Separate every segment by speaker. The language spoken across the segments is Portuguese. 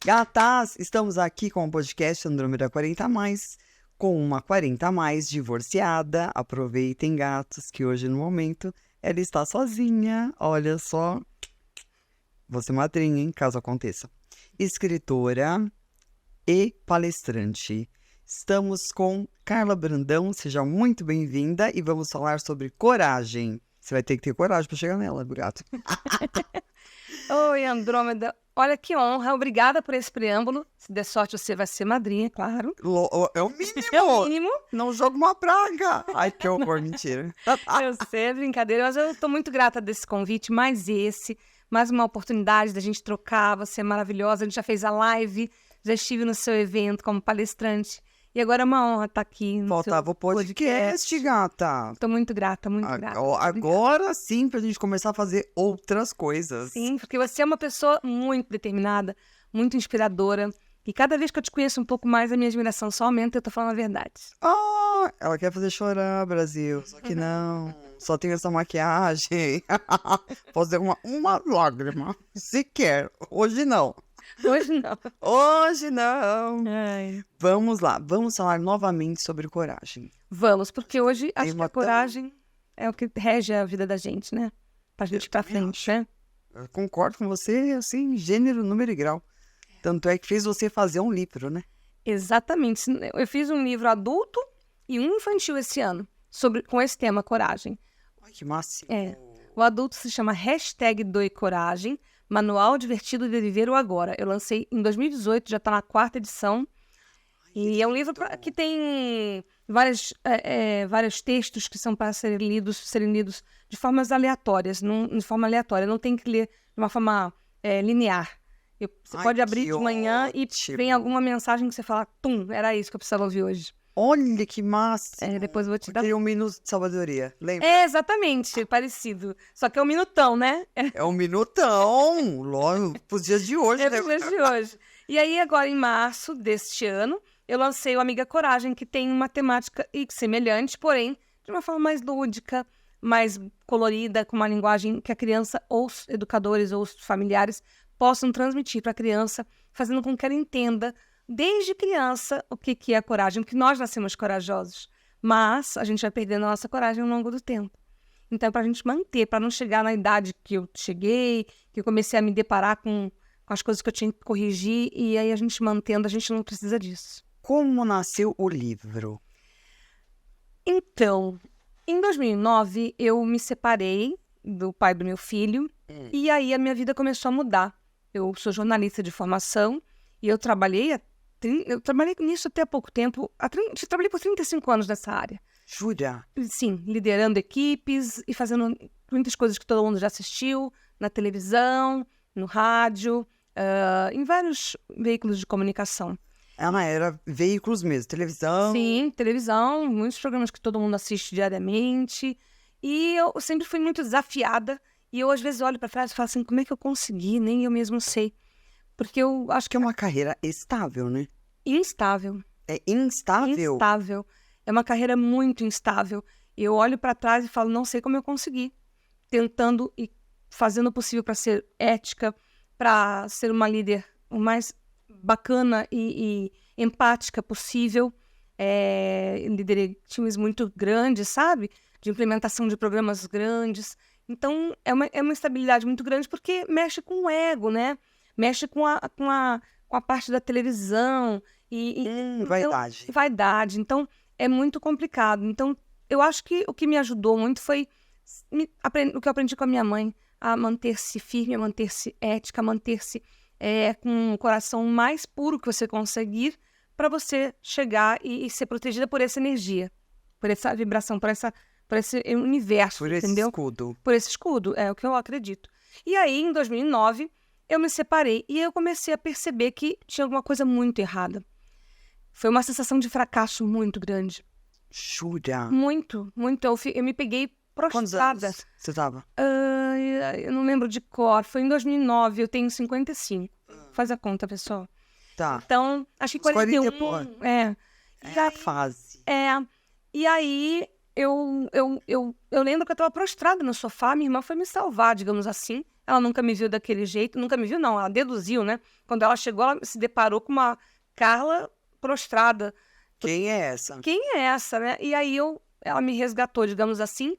Speaker 1: Gatas, estamos aqui com o podcast Andrômeda 40+, com uma 40+, divorciada. Aproveitem, gatos, que hoje no momento ela está sozinha. Olha só, vou ser madrinha, hein, caso aconteça. Escritora e palestrante. Estamos com Carla Brandão, seja muito bem-vinda e vamos falar sobre coragem. Você vai ter que ter coragem para chegar nela, gato.
Speaker 2: Oi, Andrômeda. Olha que honra, obrigada por esse preâmbulo. Se der sorte, você vai ser madrinha, claro.
Speaker 1: É o mínimo.
Speaker 2: É o mínimo.
Speaker 1: Não joga uma praga. Ai, que horror, mentira.
Speaker 2: Eu sei, é brincadeira, mas eu tô muito grata desse convite, mais uma oportunidade da gente trocar. Você é maravilhosa, a gente já fez a live, já estive no seu evento como palestrante. E agora é uma honra estar aqui no
Speaker 1: Faltava
Speaker 2: seu
Speaker 1: o podcast, gata.
Speaker 2: Tô muito grata, muito grata.
Speaker 1: Agora sim, pra gente começar a fazer outras coisas.
Speaker 2: Sim, porque você é uma pessoa muito determinada, muito inspiradora. E cada vez que eu te conheço um pouco mais, a minha admiração só aumenta, eu tô falando a verdade.
Speaker 1: Ah, ela quer fazer chorar, Brasil. Só que não. Só tem essa maquiagem. Fazer uma lágrima. Sequer. Hoje não.
Speaker 2: Hoje não.
Speaker 1: Hoje não.
Speaker 2: Ai.
Speaker 1: Vamos lá. Vamos falar novamente sobre coragem.
Speaker 2: Vamos, porque hoje acho que a
Speaker 1: uma
Speaker 2: coragem é o que rege a vida da gente, né? Pra gente ir pra frente, né?
Speaker 1: Eu concordo com você, assim, gênero, número e grau. Tanto é que fez você fazer um livro, né?
Speaker 2: Exatamente. Eu fiz um livro adulto e um infantil esse ano, com esse tema, coragem.
Speaker 1: Ai, que máximo.
Speaker 2: O adulto se chama #DoeCoragem, Manual Divertido de Viver o Agora. Eu lancei em 2018, já tá na 4ª edição. E é um livro que tem vários textos que são para serem lidos de formas aleatórias, de forma aleatória. Não tem que ler de uma forma linear. Você pode abrir de manhã e vem alguma mensagem que você fala, era isso que eu precisava ouvir hoje.
Speaker 1: Olha que massa!
Speaker 2: Depois eu vou te dar.
Speaker 1: Tem um minuto de sabedoria, lembra?
Speaker 2: Exatamente, parecido. Só que é um minutão, né?
Speaker 1: É um minutão, logo, pros dias de hoje, né?
Speaker 2: Pros dias de hoje. E aí, agora em março deste ano, eu lancei o Amiga Coragem, que tem uma temática semelhante, porém, de uma forma mais lúdica, mais colorida, com uma linguagem que a criança, ou os educadores, ou os familiares possam transmitir para a criança, fazendo com que ela entenda, desde criança, o que é a coragem, porque nós nascemos corajosos, mas a gente vai perdendo a nossa coragem ao longo do tempo. Então, para a gente manter, para não chegar na idade que eu cheguei, que eu comecei a me deparar com as coisas que eu tinha que corrigir, e aí a gente mantendo, a gente não precisa disso.
Speaker 1: Como nasceu o livro?
Speaker 2: Então, em 2009, eu me separei do pai do meu filho, e aí a minha vida começou a mudar. Eu sou jornalista de formação, e eu trabalhei nisso até há pouco tempo. Eu trabalhei por 35 anos nessa área.
Speaker 1: Jura?
Speaker 2: Sim, liderando equipes e fazendo muitas coisas que todo mundo já assistiu, na televisão, no rádio, em vários veículos de comunicação.
Speaker 1: Ela era veículos mesmo, televisão?
Speaker 2: Sim, televisão, muitos programas que todo mundo assiste diariamente. E eu sempre fui muito desafiada. E eu, às vezes, olho para trás e falo assim, como é que eu consegui? Nem eu mesmo sei. Porque eu acho
Speaker 1: que é uma carreira estável, né?
Speaker 2: Instável.
Speaker 1: É instável?
Speaker 2: Instável. É uma carreira muito instável. Eu olho para trás e falo, não sei como eu consegui. Tentando e fazendo o possível para ser ética, para ser uma líder o mais bacana e empática possível. Liderei times muito grandes, sabe? De implementação de programas grandes. Então, é uma estabilidade muito grande porque mexe com o ego, né? Mexe com a parte da televisão.
Speaker 1: Vaidade.
Speaker 2: Vaidade. Então, é muito complicado. Então, eu acho que o que me ajudou muito foi o que eu aprendi com a minha mãe, a manter-se firme, a manter-se ética, a manter-se com o coração mais puro que você conseguir para você chegar e ser protegida por essa energia, por essa vibração, por esse universo,
Speaker 1: por esse
Speaker 2: entendeu?
Speaker 1: Escudo.
Speaker 2: Por esse escudo, é o que eu acredito. E aí, em 2009, eu me separei e eu comecei a perceber que tinha alguma coisa muito errada. Foi uma sensação de fracasso muito grande.
Speaker 1: Jura?
Speaker 2: Muito, muito. Eu me peguei prostrada.
Speaker 1: Quantos anos você estava?
Speaker 2: Eu não lembro de cor. Foi em 2009, eu tenho 55. Faz a conta, pessoal.
Speaker 1: Tá.
Speaker 2: Então, acho que
Speaker 1: Os 40
Speaker 2: 41.
Speaker 1: É a fase.
Speaker 2: E aí, eu lembro que eu estava prostrada no sofá, minha irmã foi me salvar, digamos assim. Ela nunca me viu daquele jeito, nunca me viu, não, ela deduziu, né? Quando ela chegou, ela se deparou com uma Carla prostrada.
Speaker 1: Quem é essa?
Speaker 2: Quem é essa, né? E aí ela me resgatou, digamos assim,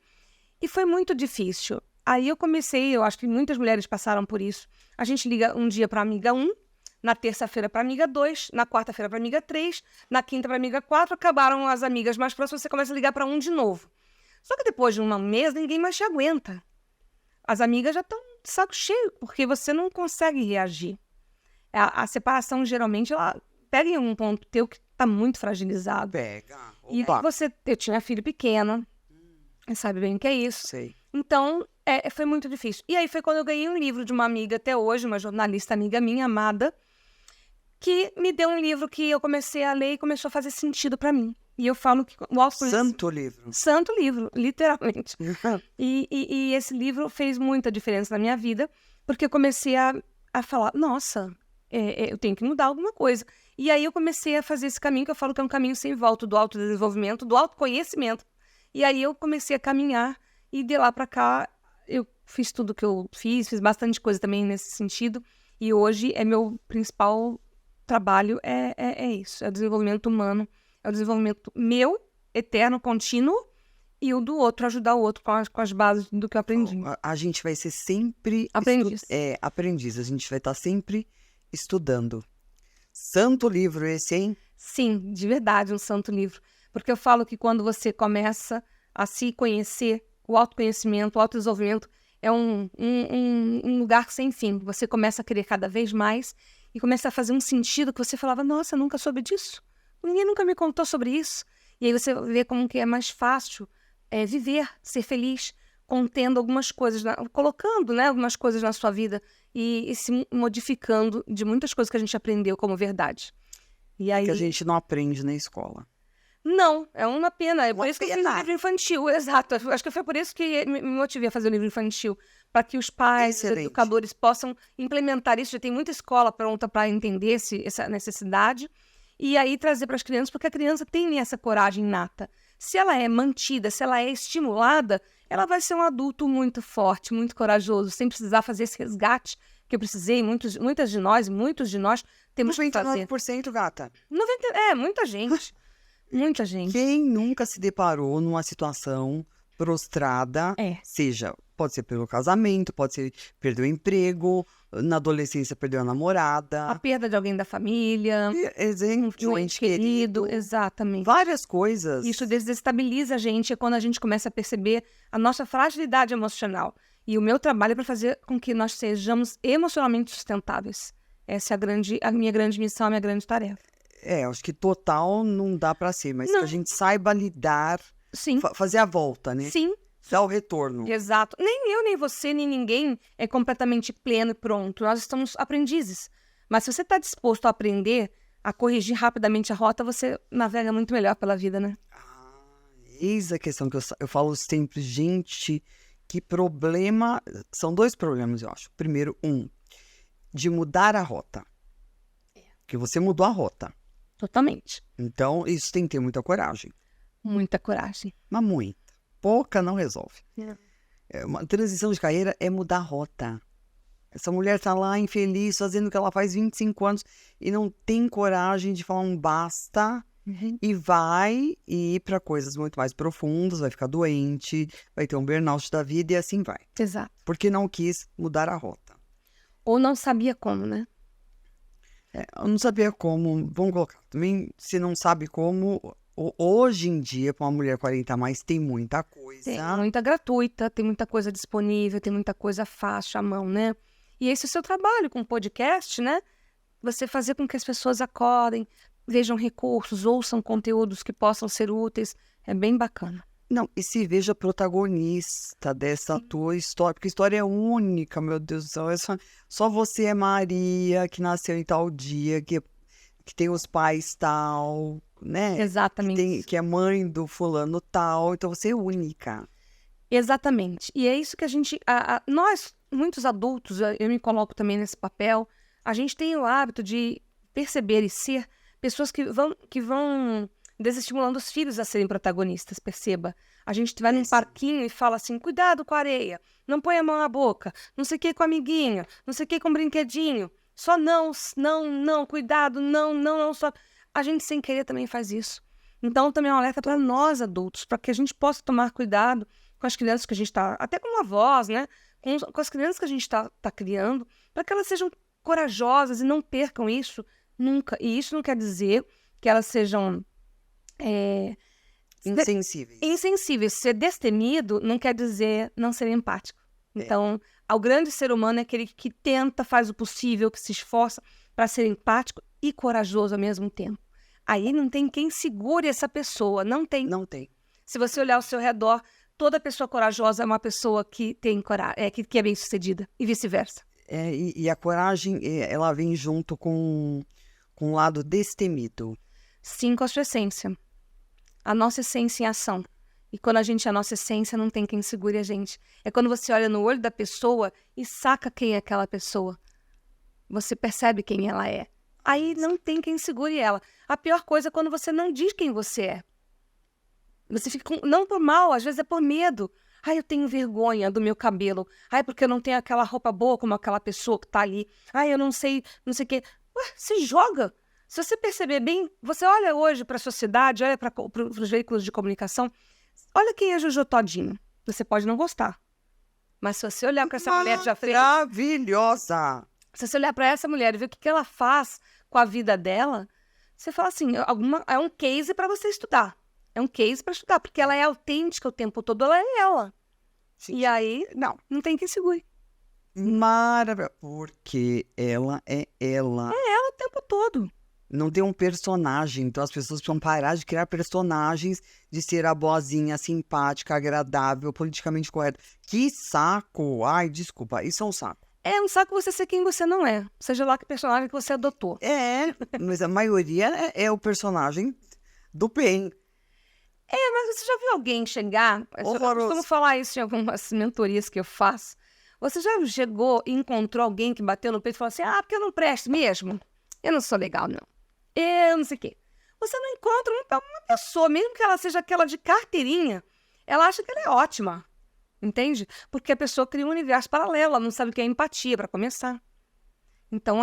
Speaker 2: e foi muito difícil. Aí eu comecei, eu acho que muitas mulheres passaram por isso. A gente liga um dia para amiga 1, na terça-feira para amiga 2, na quarta-feira para amiga 3, na quinta para amiga 4, acabaram as amigas mais próximas, você começa a ligar para um de novo. Só que depois de um mês, ninguém mais te aguenta. As amigas já estão de saco cheio, porque você não consegue reagir. A separação, geralmente, ela pega em um ponto teu que está muito fragilizado.
Speaker 1: Pega.
Speaker 2: E
Speaker 1: Opa.
Speaker 2: aí eu tinha filho pequeno, sabe bem o que é isso.
Speaker 1: Sei.
Speaker 2: Então, foi muito difícil. E aí foi quando eu ganhei um livro de uma amiga até hoje, uma jornalista amiga minha, amada, que me deu um livro que eu comecei a ler e começou a fazer sentido para mim. E eu falo que o
Speaker 1: Santo livro.
Speaker 2: Santo livro, literalmente. E esse livro fez muita diferença na minha vida, porque eu comecei a falar, nossa, eu tenho que mudar alguma coisa. E aí eu comecei a fazer esse caminho, que eu falo que é um caminho sem volta, do autodesenvolvimento, do autoconhecimento. E aí eu comecei a caminhar, e de lá para cá eu fiz tudo o que eu fiz bastante coisa também nesse sentido. E hoje meu principal trabalho é isso, é o desenvolvimento humano, é o desenvolvimento meu, eterno, contínuo, e o do outro, ajudar o outro com as bases do que eu aprendi.
Speaker 1: A gente vai ser sempre...
Speaker 2: Aprendiz.
Speaker 1: Aprendiz. A gente vai estar sempre estudando. Santo livro esse, hein?
Speaker 2: Sim, de verdade, um santo livro. Porque eu falo que quando você começa a se conhecer, o autoconhecimento, o autodesenvolvimento é um lugar sem fim. Você começa a querer cada vez mais e começa a fazer um sentido que você falava, nossa, eu nunca soube disso. Ninguém nunca me contou sobre isso. E aí você vê como que é mais fácil viver, ser feliz, contendo algumas coisas, colocando, né, algumas coisas na sua vida e se modificando de muitas coisas que a gente aprendeu como verdade. E aí...
Speaker 1: Que a gente não aprende na escola.
Speaker 2: Não, é uma pena. É por
Speaker 1: Uma
Speaker 2: isso que eu fiz o
Speaker 1: pena.
Speaker 2: livro infantil, exato. Acho que foi por isso que me motivei a fazer o livro infantil, para que os pais, os
Speaker 1: Excelente.
Speaker 2: educadores possam implementar isso. Já tem muita escola pronta para entender essa necessidade e aí trazer para as crianças, porque a criança tem essa coragem inata. Se ela é mantida, se ela é estimulada, ela vai ser um adulto muito forte, muito corajoso, sem precisar fazer esse resgate que eu precisei. Muitos de nós temos que fazer.
Speaker 1: 99%, gata.
Speaker 2: Muita gente. Muita gente.
Speaker 1: Quem nunca se deparou numa situação prostrada, pode ser pelo casamento, pode ser perder o emprego, na adolescência perdeu a namorada.
Speaker 2: A perda de alguém da família,
Speaker 1: De um ente querido.
Speaker 2: Exatamente.
Speaker 1: Várias coisas.
Speaker 2: Isso desestabiliza a gente, é quando a gente começa a perceber a nossa fragilidade emocional. E o meu trabalho é para fazer com que nós sejamos emocionalmente sustentáveis. Essa é a minha grande missão, a minha grande tarefa.
Speaker 1: Acho que total não dá pra ser, mas que a gente saiba lidar,
Speaker 2: Sim.
Speaker 1: Fazer a volta, né?
Speaker 2: Sim.
Speaker 1: Dar o retorno.
Speaker 2: Exato. Nem eu, nem você, nem ninguém é completamente pleno e pronto. Nós estamos aprendizes. Mas se você está disposto a aprender, a corrigir rapidamente a rota, você navega muito melhor pela vida, né?
Speaker 1: Eis a questão que eu falo sempre, gente, que problema... São dois problemas, eu acho. Primeiro, de mudar a rota. Porque você mudou a rota.
Speaker 2: Totalmente.
Speaker 1: Então, isso tem que ter muita coragem.
Speaker 2: Muita coragem.
Speaker 1: Mas muita. Pouca não resolve. Uma transição de carreira é mudar a rota. Essa mulher tá lá infeliz, fazendo o que ela faz 25 anos e não tem coragem de falar um basta e vai ir para coisas muito mais profundas, vai ficar doente, vai ter um burnout da vida e assim vai.
Speaker 2: Exato.
Speaker 1: Porque não quis mudar a rota.
Speaker 2: Ou não sabia como, né?
Speaker 1: Eu não sabia como, vamos colocar, também se não sabe como, hoje em dia, para uma mulher 40 a mais, tem muita coisa.
Speaker 2: Tem muita gratuita, tem muita coisa disponível, tem muita coisa fácil à mão, né? E esse é o seu trabalho com o podcast, né? Você fazer com que as pessoas acordem, vejam recursos, ouçam conteúdos que possam ser úteis, é bem bacana.
Speaker 1: Não, e se veja protagonista dessa tua história, porque a história é única, meu Deus do céu. Só você é Maria, que nasceu em tal dia, que tem os pais tal, né?
Speaker 2: Exatamente.
Speaker 1: Que é mãe do fulano tal, então você é única.
Speaker 2: Exatamente. E é isso que a gente... nós, muitos adultos, eu me coloco também nesse papel, a gente tem o hábito de perceber e ser pessoas que vão desestimulando os filhos a serem protagonistas, perceba. A gente vai num parquinho e fala assim, cuidado com a areia, não põe a mão na boca, não sei o que com a amiguinha, não sei o que com o brinquedinho, só não, cuidado, não, só... A gente sem querer também faz isso. Então também é um alerta para nós adultos, para que a gente possa tomar cuidado com as crianças que a gente está, até como avós, né? Com as crianças que a gente está criando, para que elas sejam corajosas e não percam isso nunca. E isso não quer dizer que elas sejam... insensíveis. Ser destemido não quer dizer não ser empático. Então, o grande ser humano é aquele que tenta, faz o possível, que se esforça para ser empático e corajoso ao mesmo tempo. Aí não tem quem segure essa pessoa, não tem.
Speaker 1: Não tem.
Speaker 2: Se você olhar ao seu redor, toda pessoa corajosa é uma pessoa que tem coragem, que é bem-sucedida, e vice-versa.
Speaker 1: E a coragem, ela vem junto com o lado destemido.
Speaker 2: Sim, com a sua essência. A nossa essência em ação. E quando a gente é a nossa essência, não tem quem segure a gente. É quando você olha no olho da pessoa e saca quem é aquela pessoa. Você percebe quem ela é. Aí não tem quem segure ela. A pior coisa é quando você não diz quem você é. Você fica não por mal, às vezes é por medo. Ai, eu tenho vergonha do meu cabelo. Ai, porque eu não tenho aquela roupa boa como aquela pessoa que tá ali. Ai, eu não sei o quê. Ué, se joga. Se você perceber bem, você olha hoje para a sociedade, olha para os veículos de comunicação, olha quem é Jojo Todinho. Você pode não gostar. Mas se você olhar para essa mulher que já fez...
Speaker 1: Maravilhosa!
Speaker 2: Se você olhar para essa mulher e ver o que ela faz com a vida dela, você fala assim, é um case para você estudar. É um case para estudar, porque ela é autêntica o tempo todo, ela é ela. Sim. E aí, não tem quem segure.
Speaker 1: Maravilhosa, porque ela é ela.
Speaker 2: É ela o tempo todo.
Speaker 1: Não tem um personagem, então as pessoas precisam parar de criar personagens, de ser a boazinha, simpática, agradável, politicamente correta. Que saco! Ai, desculpa, isso é um saco.
Speaker 2: É um saco você ser quem você não é, seja lá que personagem que você adotou.
Speaker 1: Mas a maioria é o personagem do bem.
Speaker 2: Mas você já viu alguém chegar... Eu costumo falar isso em algumas mentorias que eu faço. Você já chegou e encontrou alguém que bateu no peito e falou assim, porque eu não presto mesmo? Eu não sou legal, não. Eu não sei o quê. Você não encontra uma pessoa, mesmo que ela seja aquela de carteirinha, ela acha que ela é ótima. Entende? Porque a pessoa cria um universo paralelo, ela não sabe o que é empatia, para começar. Então,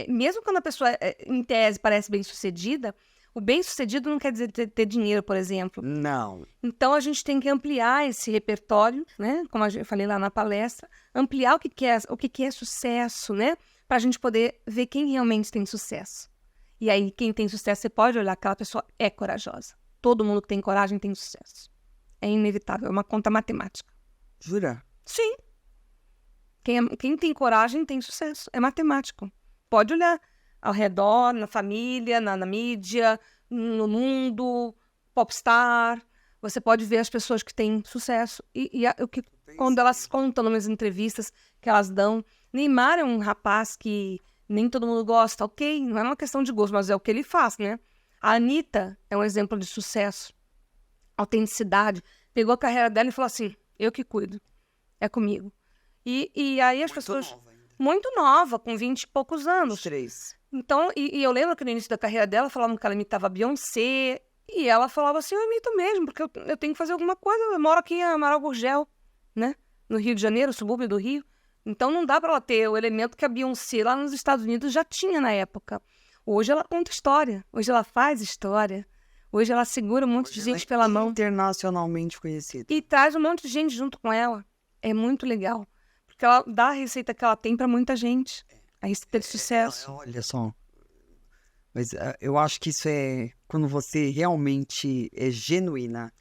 Speaker 2: mesmo quando a pessoa, em tese, parece bem-sucedida, o bem-sucedido não quer dizer ter dinheiro, por exemplo.
Speaker 1: Não.
Speaker 2: Então, a gente tem que ampliar esse repertório, né? Como eu falei lá na palestra, ampliar o que é sucesso, né? Para a gente poder ver quem realmente tem sucesso. E aí, quem tem sucesso, você pode olhar, aquela pessoa é corajosa. Todo mundo que tem coragem tem sucesso. É inevitável, é uma conta matemática.
Speaker 1: Jura?
Speaker 2: Sim. Quem tem coragem tem sucesso. É matemático. Pode olhar ao redor, na família, na mídia, no mundo, popstar. Você pode ver as pessoas que têm sucesso. Quando elas contam nas entrevistas que elas dão. Neymar é um rapaz que nem todo mundo gosta. Ok, não é uma questão de gosto, mas é o que ele faz, né? A Anitta é um exemplo de sucesso. Autenticidade. Pegou a carreira dela e falou assim... Eu que cuido. É comigo. E aí as pessoas...
Speaker 1: Nova ainda.
Speaker 2: Muito nova, com 20 e poucos anos.
Speaker 1: 23.
Speaker 2: Então, e eu lembro que no início da carreira dela, falavam que ela imitava a Beyoncé. E ela falava assim, eu imito mesmo, porque eu tenho que fazer alguma coisa. Eu moro aqui em Amaral Gurgel, né? No Rio de Janeiro, subúrbio do Rio. Então não dá para ela ter o elemento que a Beyoncé lá nos Estados Unidos já tinha na época. Hoje ela conta história. Hoje ela faz história. Hoje ela segura um monte de gente pela mão.
Speaker 1: Internacionalmente conhecida.
Speaker 2: E traz um monte de gente junto com ela. É muito legal. Porque ela dá a receita que ela tem para muita gente. A receita de sucesso.
Speaker 1: Olha só. Mas eu acho que isso é quando você realmente é genuína.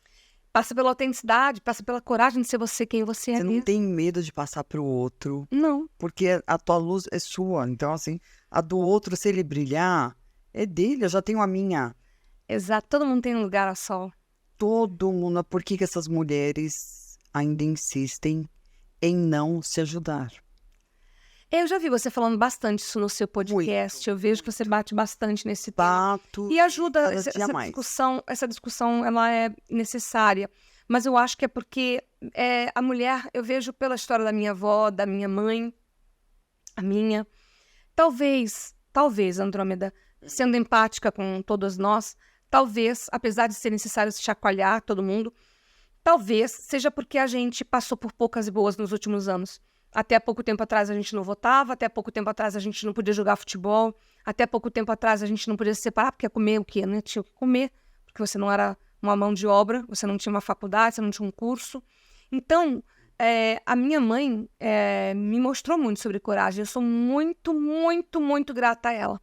Speaker 2: Passa pela autenticidade, passa pela coragem de ser você quem você é.
Speaker 1: Você não tem medo de passar pro outro.
Speaker 2: Não.
Speaker 1: Porque a tua luz é sua. Então, assim, a do outro, se ele brilhar, é dele. Eu já tenho a minha.
Speaker 2: Exato, todo mundo tem um lugar a sol.
Speaker 1: Todo mundo. Por que essas mulheres ainda insistem em não se ajudar?
Speaker 2: Eu já vi você falando bastante isso no seu podcast.
Speaker 1: Muito,
Speaker 2: eu vejo que você bate bastante nesse tema.
Speaker 1: Bato.
Speaker 2: E ajuda essa discussão, ela é necessária. Mas eu acho que é porque a mulher, eu vejo pela história da minha avó, da minha mãe, a minha. Talvez, Andrômeda, sendo empática com todas nós, talvez, apesar de ser necessário se chacoalhar todo mundo, talvez seja porque a gente passou por poucas e boas nos últimos anos. Até pouco tempo atrás a gente não votava, até pouco tempo atrás a gente não podia jogar futebol, até pouco tempo atrás a gente não podia se separar, porque ia comer o quê, né? Tinha que comer, porque você não era uma mão de obra, você não tinha uma faculdade, você não tinha um curso. Então, a minha mãe me mostrou muito sobre coragem. Eu sou muito, muito, muito grata a ela.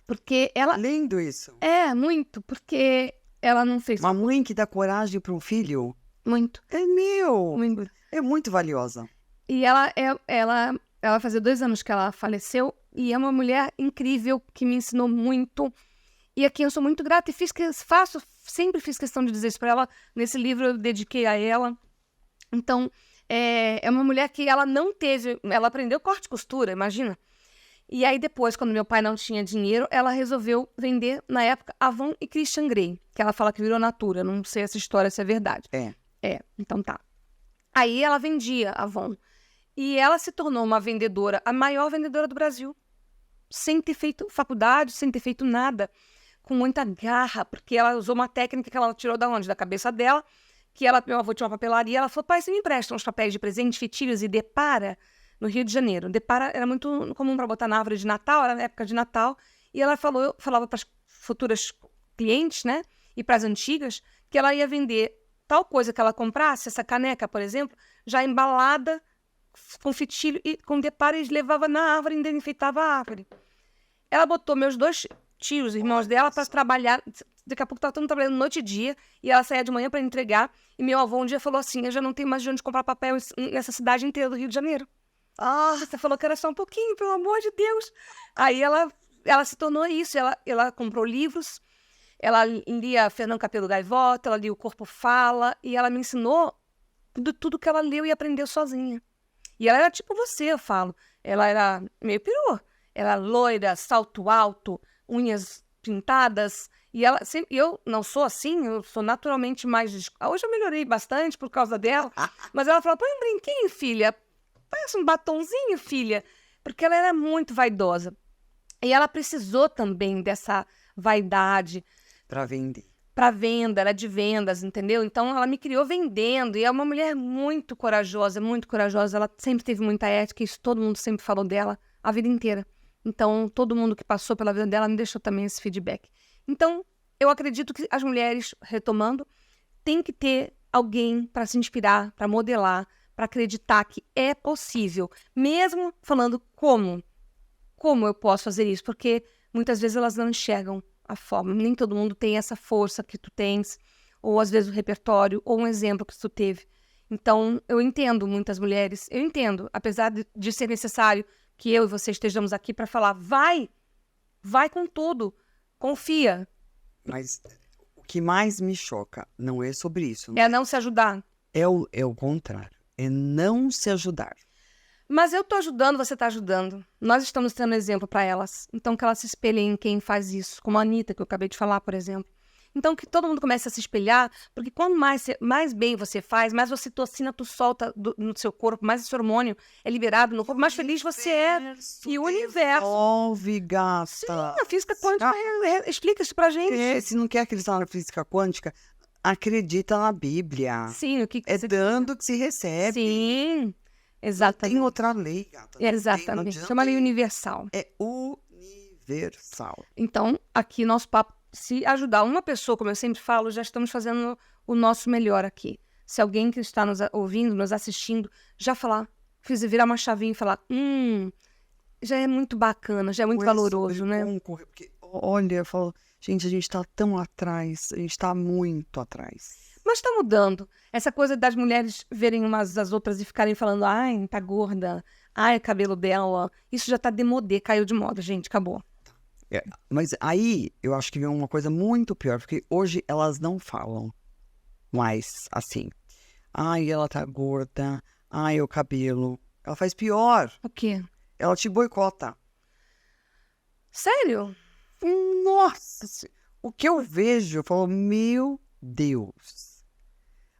Speaker 2: Porque ela...
Speaker 1: Lindo isso.
Speaker 2: Muito, porque ela não fez...
Speaker 1: Uma mãe que dá coragem para um filho
Speaker 2: Muito.
Speaker 1: é meu.
Speaker 2: Muito.
Speaker 1: É muito valiosa.
Speaker 2: E ela fazia 2 anos que ela faleceu e é uma mulher incrível que me ensinou muito e a quem eu sou muito grata e sempre fiz questão de dizer isso para ela. Nesse livro eu dediquei a ela. Então, é uma mulher que ela não teve... Ela aprendeu corte e costura, imagina. E aí depois, quando meu pai não tinha dinheiro, ela resolveu vender, na época, Avon e Christian Grey, que ela fala que virou Natura. Não sei essa história se é verdade. Então tá. Aí ela vendia Avon. E ela se tornou uma vendedora, a maior vendedora do Brasil. Sem ter feito faculdade, sem ter feito nada. Com muita garra, porque ela usou uma técnica que ela tirou da onde? Da cabeça dela. Que meu avô tinha uma papelaria. Ela falou, pai, você me empresta uns papéis de presente, fitilhos e depara no Rio de Janeiro. Depara era muito comum para botar na árvore de Natal, era na época de Natal. E ela falava para as futuras clientes, né? E para as antigas, que ela ia vender tal coisa que ela comprasse, essa caneca, por exemplo, já embalada com fitilho e com deparo e levava na árvore e ainda enfeitava a árvore. Ela botou meus 2 tios, irmãos dela, para trabalhar. Daqui a pouco estava todo mundo trabalhando noite e dia e ela saía de manhã para entregar. E meu avô um dia falou assim, eu já não tenho mais de onde comprar papel nessa cidade inteira do Rio de Janeiro. Você falou que era só um pouquinho, pelo amor de Deus. Aí ela se tornou isso. Ela comprou livros, ela lia Fernão Capelo Gaivota, ela lia O Corpo Fala, e ela me ensinou tudo que ela leu e aprendeu sozinha. E ela era tipo você, eu falo. Ela era meio perua. Ela era loira, salto alto, unhas pintadas. E eu não sou assim, eu sou naturalmente mais... Hoje eu melhorei bastante por causa dela. Mas ela falou, põe um brinquinho, filha. Parece um batonzinho, filha. Porque ela era muito vaidosa. E ela precisou também dessa vaidade.
Speaker 1: Para vender.
Speaker 2: Para venda, era de vendas, entendeu? Então, ela me criou vendendo. E é uma mulher muito corajosa, muito corajosa. Ela sempre teve muita ética. Isso todo mundo sempre falou dela a vida inteira. Então, todo mundo que passou pela vida dela me deixou também esse feedback. Então, eu acredito que as mulheres, retomando, tem que ter alguém para se inspirar, para modelar, para acreditar que é possível, mesmo falando como eu posso fazer isso, porque muitas vezes elas não enxergam a forma, nem todo mundo tem essa força que tu tens, ou às vezes o repertório, ou um exemplo que tu teve. Então, eu entendo muitas mulheres, eu entendo, apesar de ser necessário que eu e você estejamos aqui para falar, vai com tudo, confia.
Speaker 1: Mas o que mais me choca não é sobre isso.
Speaker 2: É não se ajudar.
Speaker 1: É o contrário. É não se ajudar.
Speaker 2: Mas eu tô ajudando, você tá ajudando. Nós estamos sendo exemplo para elas. Então, que elas se espelhem em quem faz isso. Como a Anitta, que eu acabei de falar, por exemplo. Então, que todo mundo comece a se espelhar. Porque quanto mais bem você faz, mais ocitocina tu solta no seu corpo, mais esse hormônio é liberado no corpo, mais feliz você é. E o universo...
Speaker 1: Devolve, gata.
Speaker 2: Sim, a física quântica explica isso pra gente.
Speaker 1: Se não quer acreditar na física quântica, acredita na Bíblia.
Speaker 2: Sim, o que
Speaker 1: é dando que se recebe.
Speaker 2: Sim, exatamente.
Speaker 1: Não tem outra lei, gata.
Speaker 2: Exatamente. Chama lei universal.
Speaker 1: É universal.
Speaker 2: Então, aqui nosso papo, se ajudar uma pessoa, como eu sempre falo, já estamos fazendo o nosso melhor aqui. Se alguém que está nos ouvindo, nos assistindo, já virar uma chavinha e falar, já é muito bacana, já é muito valoroso, né?
Speaker 1: Porque, olha, eu falo, gente, a gente tá tão atrás, a gente tá muito atrás.
Speaker 2: Mas está mudando. Essa coisa das mulheres verem umas às outras e ficarem falando, ai, tá gorda, ai, o cabelo dela, isso já tá demodê, caiu de moda, gente, acabou.
Speaker 1: Mas aí, eu acho que vem uma coisa muito pior, porque hoje elas não falam mais assim. Ai, ela tá gorda, ai, o cabelo. Ela faz pior.
Speaker 2: O quê?
Speaker 1: Ela te boicota.
Speaker 2: Sério?
Speaker 1: Nossa! O que eu vejo, eu falo, meu Deus.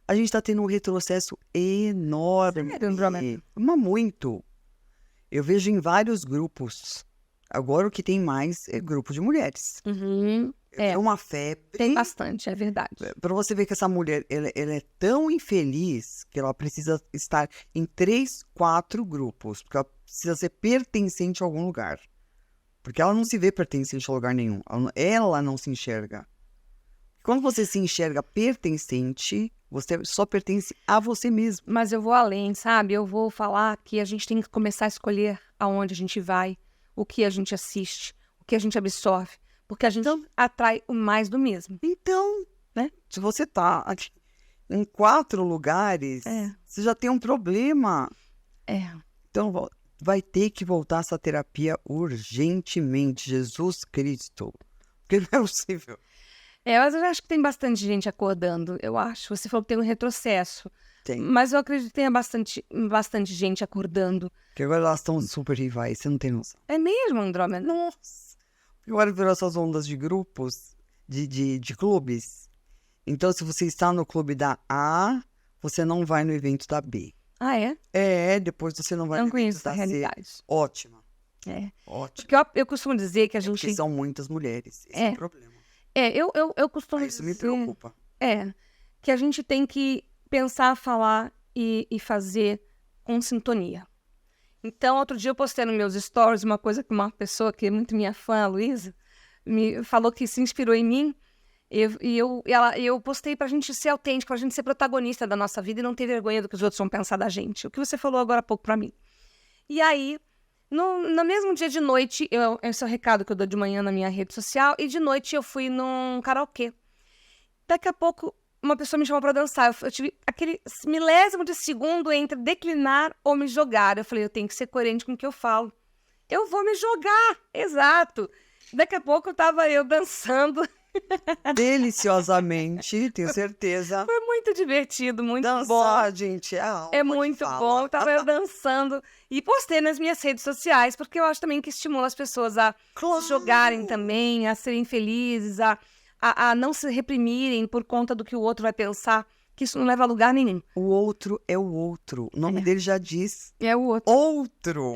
Speaker 1: A gente tá tendo um retrocesso enorme.
Speaker 2: Sério, Andrômeda?
Speaker 1: Mas muito. Eu vejo em vários grupos Agora o que tem mais é grupo de mulheres.
Speaker 2: Uhum.
Speaker 1: É uma febre.
Speaker 2: Tem bastante, é verdade.
Speaker 1: Pra você ver que essa mulher, ela é tão infeliz que ela precisa estar em 3, 4 grupos. Porque ela precisa ser pertencente a algum lugar. Porque ela não se vê pertencente a lugar nenhum. Ela não se enxerga. Quando você se enxerga pertencente, você só pertence a você mesmo.
Speaker 2: Mas eu vou além, sabe? Eu vou falar que a gente tem que começar a escolher aonde a gente vai, o que a gente assiste, o que a gente absorve. Porque a gente atrai o mais do mesmo.
Speaker 1: Então, né? Se você tá aqui em 4 lugares, você já tem um problema. Então, vai ter que voltar essa terapia urgentemente. Jesus Cristo. Porque não é possível.
Speaker 2: Mas eu acho que tem bastante gente acordando, eu acho. Você falou que tem um retrocesso.
Speaker 1: Tem.
Speaker 2: Mas eu acredito que tenha bastante gente acordando.
Speaker 1: Porque agora elas estão super rivais, você não tem noção.
Speaker 2: É mesmo, Andrômeda?
Speaker 1: Nossa! Agora virou essas ondas de grupos, de clubes. Então, se você está no clube da A, você não vai no evento da B.
Speaker 2: Ah, é?
Speaker 1: Depois você não vai
Speaker 2: Não
Speaker 1: no evento
Speaker 2: conheço
Speaker 1: da
Speaker 2: essa
Speaker 1: C.
Speaker 2: realidade.
Speaker 1: Ótima.
Speaker 2: Ótimo. Porque eu costumo dizer que a gente...
Speaker 1: Porque são muitas mulheres, esse é o problema.
Speaker 2: Eu costumo
Speaker 1: Isso me
Speaker 2: dizer...
Speaker 1: preocupa.
Speaker 2: Que a gente tem que pensar, falar e fazer com sintonia. Então, outro dia eu postei nos meus stories uma coisa que uma pessoa que é muito minha fã, a Luísa, me falou que se inspirou em mim. Eu postei pra gente ser autêntico, pra gente ser protagonista da nossa vida e não ter vergonha do que os outros vão pensar da gente. O que você falou agora há pouco pra mim. E aí, no mesmo dia de noite, esse é o recado que eu dou de manhã na minha rede social, e de noite eu fui num karaokê. Daqui a pouco, uma pessoa me chamou pra dançar. Eu tive aquele milésimo de segundo entre declinar ou me jogar. Eu falei, eu tenho que ser coerente com o que eu falo. Eu vou me jogar, exato. Daqui a pouco tava eu dançando.
Speaker 1: Deliciosamente, tenho certeza.
Speaker 2: Foi muito divertido, muito bom.
Speaker 1: Dançar, gente,
Speaker 2: é muito bom. Tava eu dançando e postei nas minhas redes sociais, porque eu acho também que estimula as pessoas a se jogarem também, a serem felizes, a não se reprimirem por conta do que o outro vai pensar, que isso não leva a lugar nenhum.
Speaker 1: O outro é o outro. O nome dele já diz.
Speaker 2: É o outro.
Speaker 1: Outro.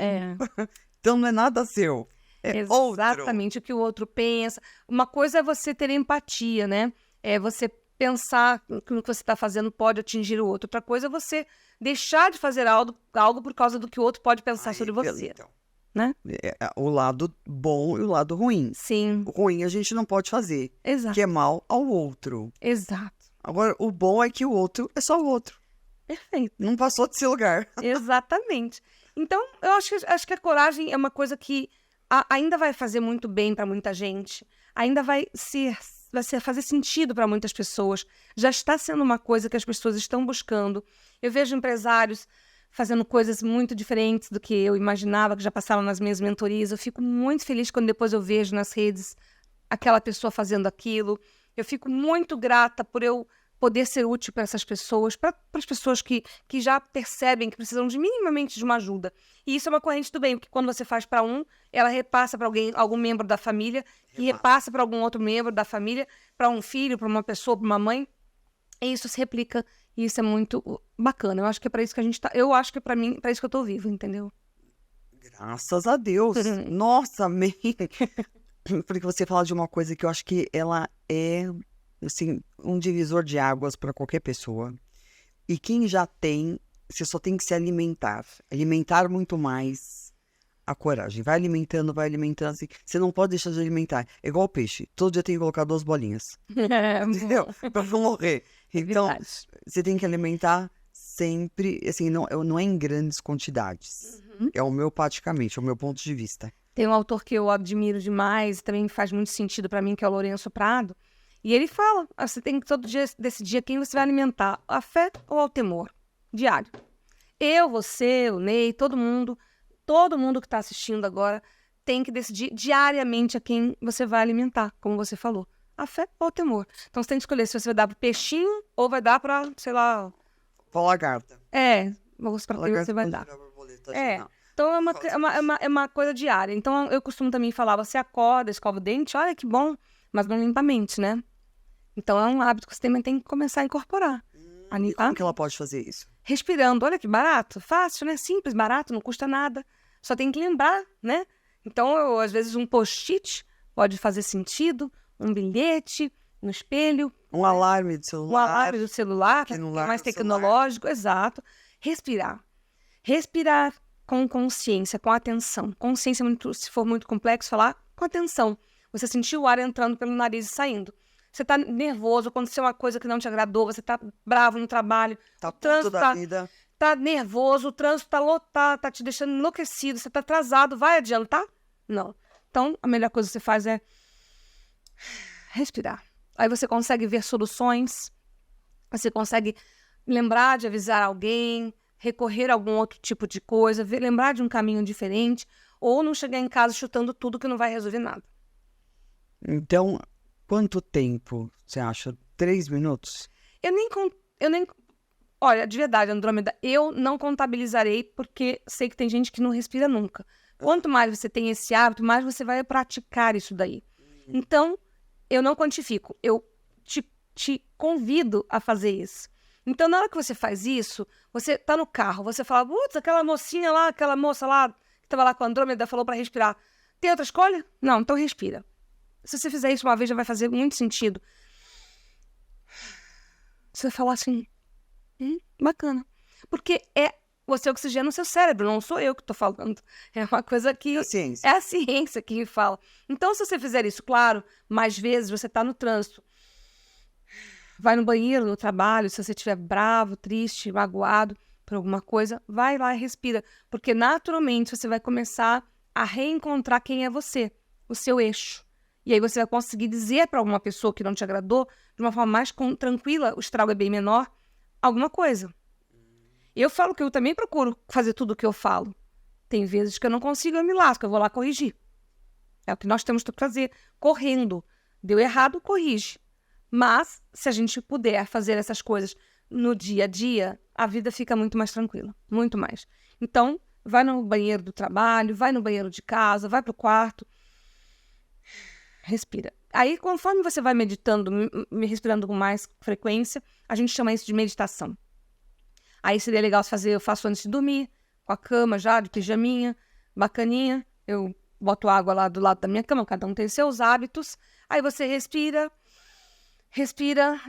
Speaker 1: Então não é nada seu. É
Speaker 2: exatamente
Speaker 1: outro.
Speaker 2: O que o outro pensa. Uma coisa é você ter empatia, né? É você pensar que o que você está fazendo pode atingir o outro. Outra coisa é você deixar de fazer algo por causa do que o outro pode pensar sobre você.
Speaker 1: Então.
Speaker 2: Né?
Speaker 1: O lado bom e o lado ruim.
Speaker 2: Sim.
Speaker 1: O ruim a gente não pode fazer.
Speaker 2: Exato.
Speaker 1: Que é mal ao outro.
Speaker 2: Exato.
Speaker 1: Agora, o bom é que o outro é só o outro.
Speaker 2: Perfeito.
Speaker 1: Não passou desse lugar.
Speaker 2: Exatamente. Então, eu acho que a coragem é uma coisa que ainda vai fazer muito bem para muita gente. Ainda vai fazer sentido para muitas pessoas. Já está sendo uma coisa que as pessoas estão buscando. Eu vejo empresários fazendo coisas muito diferentes do que eu imaginava, que já passaram nas minhas mentorias. Eu fico muito feliz quando depois eu vejo nas redes aquela pessoa fazendo aquilo. Eu fico muito grata por eu poder ser útil para essas pessoas, para as pessoas que já percebem que precisam minimamente de uma ajuda. E isso é uma corrente do bem, porque quando você faz para um, ela repassa para algum membro da família, que repassa para algum outro membro da família, para um filho, para uma pessoa, para uma mãe. E isso se replica, e isso é muito bacana. Eu acho que é para isso que a gente tá. Eu acho que é para mim, para isso que eu tô viva, entendeu?
Speaker 1: Graças a Deus. Nossa, amém. Porque você fala de uma coisa que eu acho que ela é, assim, um divisor de águas para qualquer pessoa. E quem já tem, você só tem que se alimentar. Alimentar muito mais a coragem. Vai alimentando, assim. Você não pode deixar de alimentar. É igual o peixe. Todo dia tem que colocar 2 bolinhas. Entendeu? Para não morrer. Então, você tem que alimentar sempre, assim, não é em grandes quantidades. É homeopaticamente, é o meu ponto de vista.
Speaker 2: Tem um autor que eu admiro demais, também faz muito sentido para mim, que é o Lourenço Prado. E ele fala, você tem que todo dia decidir quem você vai alimentar, a fé ou ao temor, diário. Eu, você, o Ney, todo mundo que está assistindo agora tem que decidir diariamente a quem você vai alimentar, como você falou, a fé ou ao temor. Então você tem que escolher se você vai dar pro peixinho ou vai dar para, sei lá...
Speaker 1: Pra lagarta.
Speaker 2: Para quem você vai dar. Então é uma coisa diária. Então eu costumo também falar, você acorda, escova o dente, olha que bom, mas não limpa a mente, né? Então é um hábito que você também tem que começar a incorporar.
Speaker 1: E como que ela pode fazer isso?
Speaker 2: Respirando, olha que barato, fácil, né? Simples, barato, não custa nada. Só tem que lembrar, né? Então, às vezes, um post-it pode fazer sentido, um bilhete no espelho,
Speaker 1: Um alarme do
Speaker 2: um
Speaker 1: celular.
Speaker 2: alarme do celular, que é
Speaker 1: não larga
Speaker 2: mais
Speaker 1: o celular.
Speaker 2: tecnológico, exato. Respirar. Respirar com consciência, com atenção. Consciência, se for muito complexo, falar com atenção. Você sentiu o ar entrando pelo nariz e saindo. Você está nervoso, aconteceu uma coisa que não te agradou, você está bravo no trabalho.
Speaker 1: Tá
Speaker 2: o trânsito
Speaker 1: puto da vida.
Speaker 2: tá nervoso, o trânsito tá lotado, tá te deixando enlouquecido, você tá atrasado, vai adiantar? Não. Então, a melhor coisa que você faz é respirar. Aí você consegue ver soluções, você consegue lembrar de avisar alguém, recorrer a algum outro tipo de coisa, lembrar de um caminho diferente, ou não chegar em casa chutando tudo que não vai resolver nada.
Speaker 1: Então, quanto tempo você acha? 3 minutos?
Speaker 2: Eu nem Olha, de verdade, Andrômeda, eu não contabilizarei porque sei que tem gente que não respira nunca. Quanto mais você tem esse hábito, mais você vai praticar isso daí. Então, eu não quantifico, eu te convido a fazer isso. Então, na hora que você faz isso, você tá no carro, você fala, putz, aquela mocinha lá, aquela moça lá, que tava lá com a Andrômeda, falou para respirar. Tem outra escolha? Não, então respira. Se você fizer isso uma vez, já vai fazer muito sentido. Você vai falar assim, bacana. Porque você oxigena o seu cérebro, não sou eu que estou falando. É uma coisa que...
Speaker 1: É a ciência.
Speaker 2: É a ciência que fala. Então, se você fizer isso, claro, mais vezes você está no trânsito, vai no banheiro, no trabalho, se você estiver bravo, triste, magoado por alguma coisa, vai lá e respira. Porque, naturalmente, você vai começar a reencontrar quem é você, o seu eixo. E aí você vai conseguir dizer para alguma pessoa que não te agradou, de uma forma mais tranquila, o estrago é bem menor, alguma coisa. Eu falo que eu também procuro fazer tudo o que eu falo. Tem vezes que eu não consigo, eu me lasco, eu vou lá corrigir. É o que nós temos que fazer, correndo. Deu errado, corrige. Mas, se a gente puder fazer essas coisas no dia a dia, a vida fica muito mais tranquila, muito mais. Então, vai no banheiro do trabalho, vai no banheiro de casa, vai pro quarto, respira. Aí, conforme você vai meditando, respirando com mais frequência, a gente chama isso de meditação. Aí seria legal fazer, eu faço antes de dormir, com a cama já, de pijaminha, bacaninha. Eu boto água lá do lado da minha cama, cada um tem seus hábitos. Aí você respira,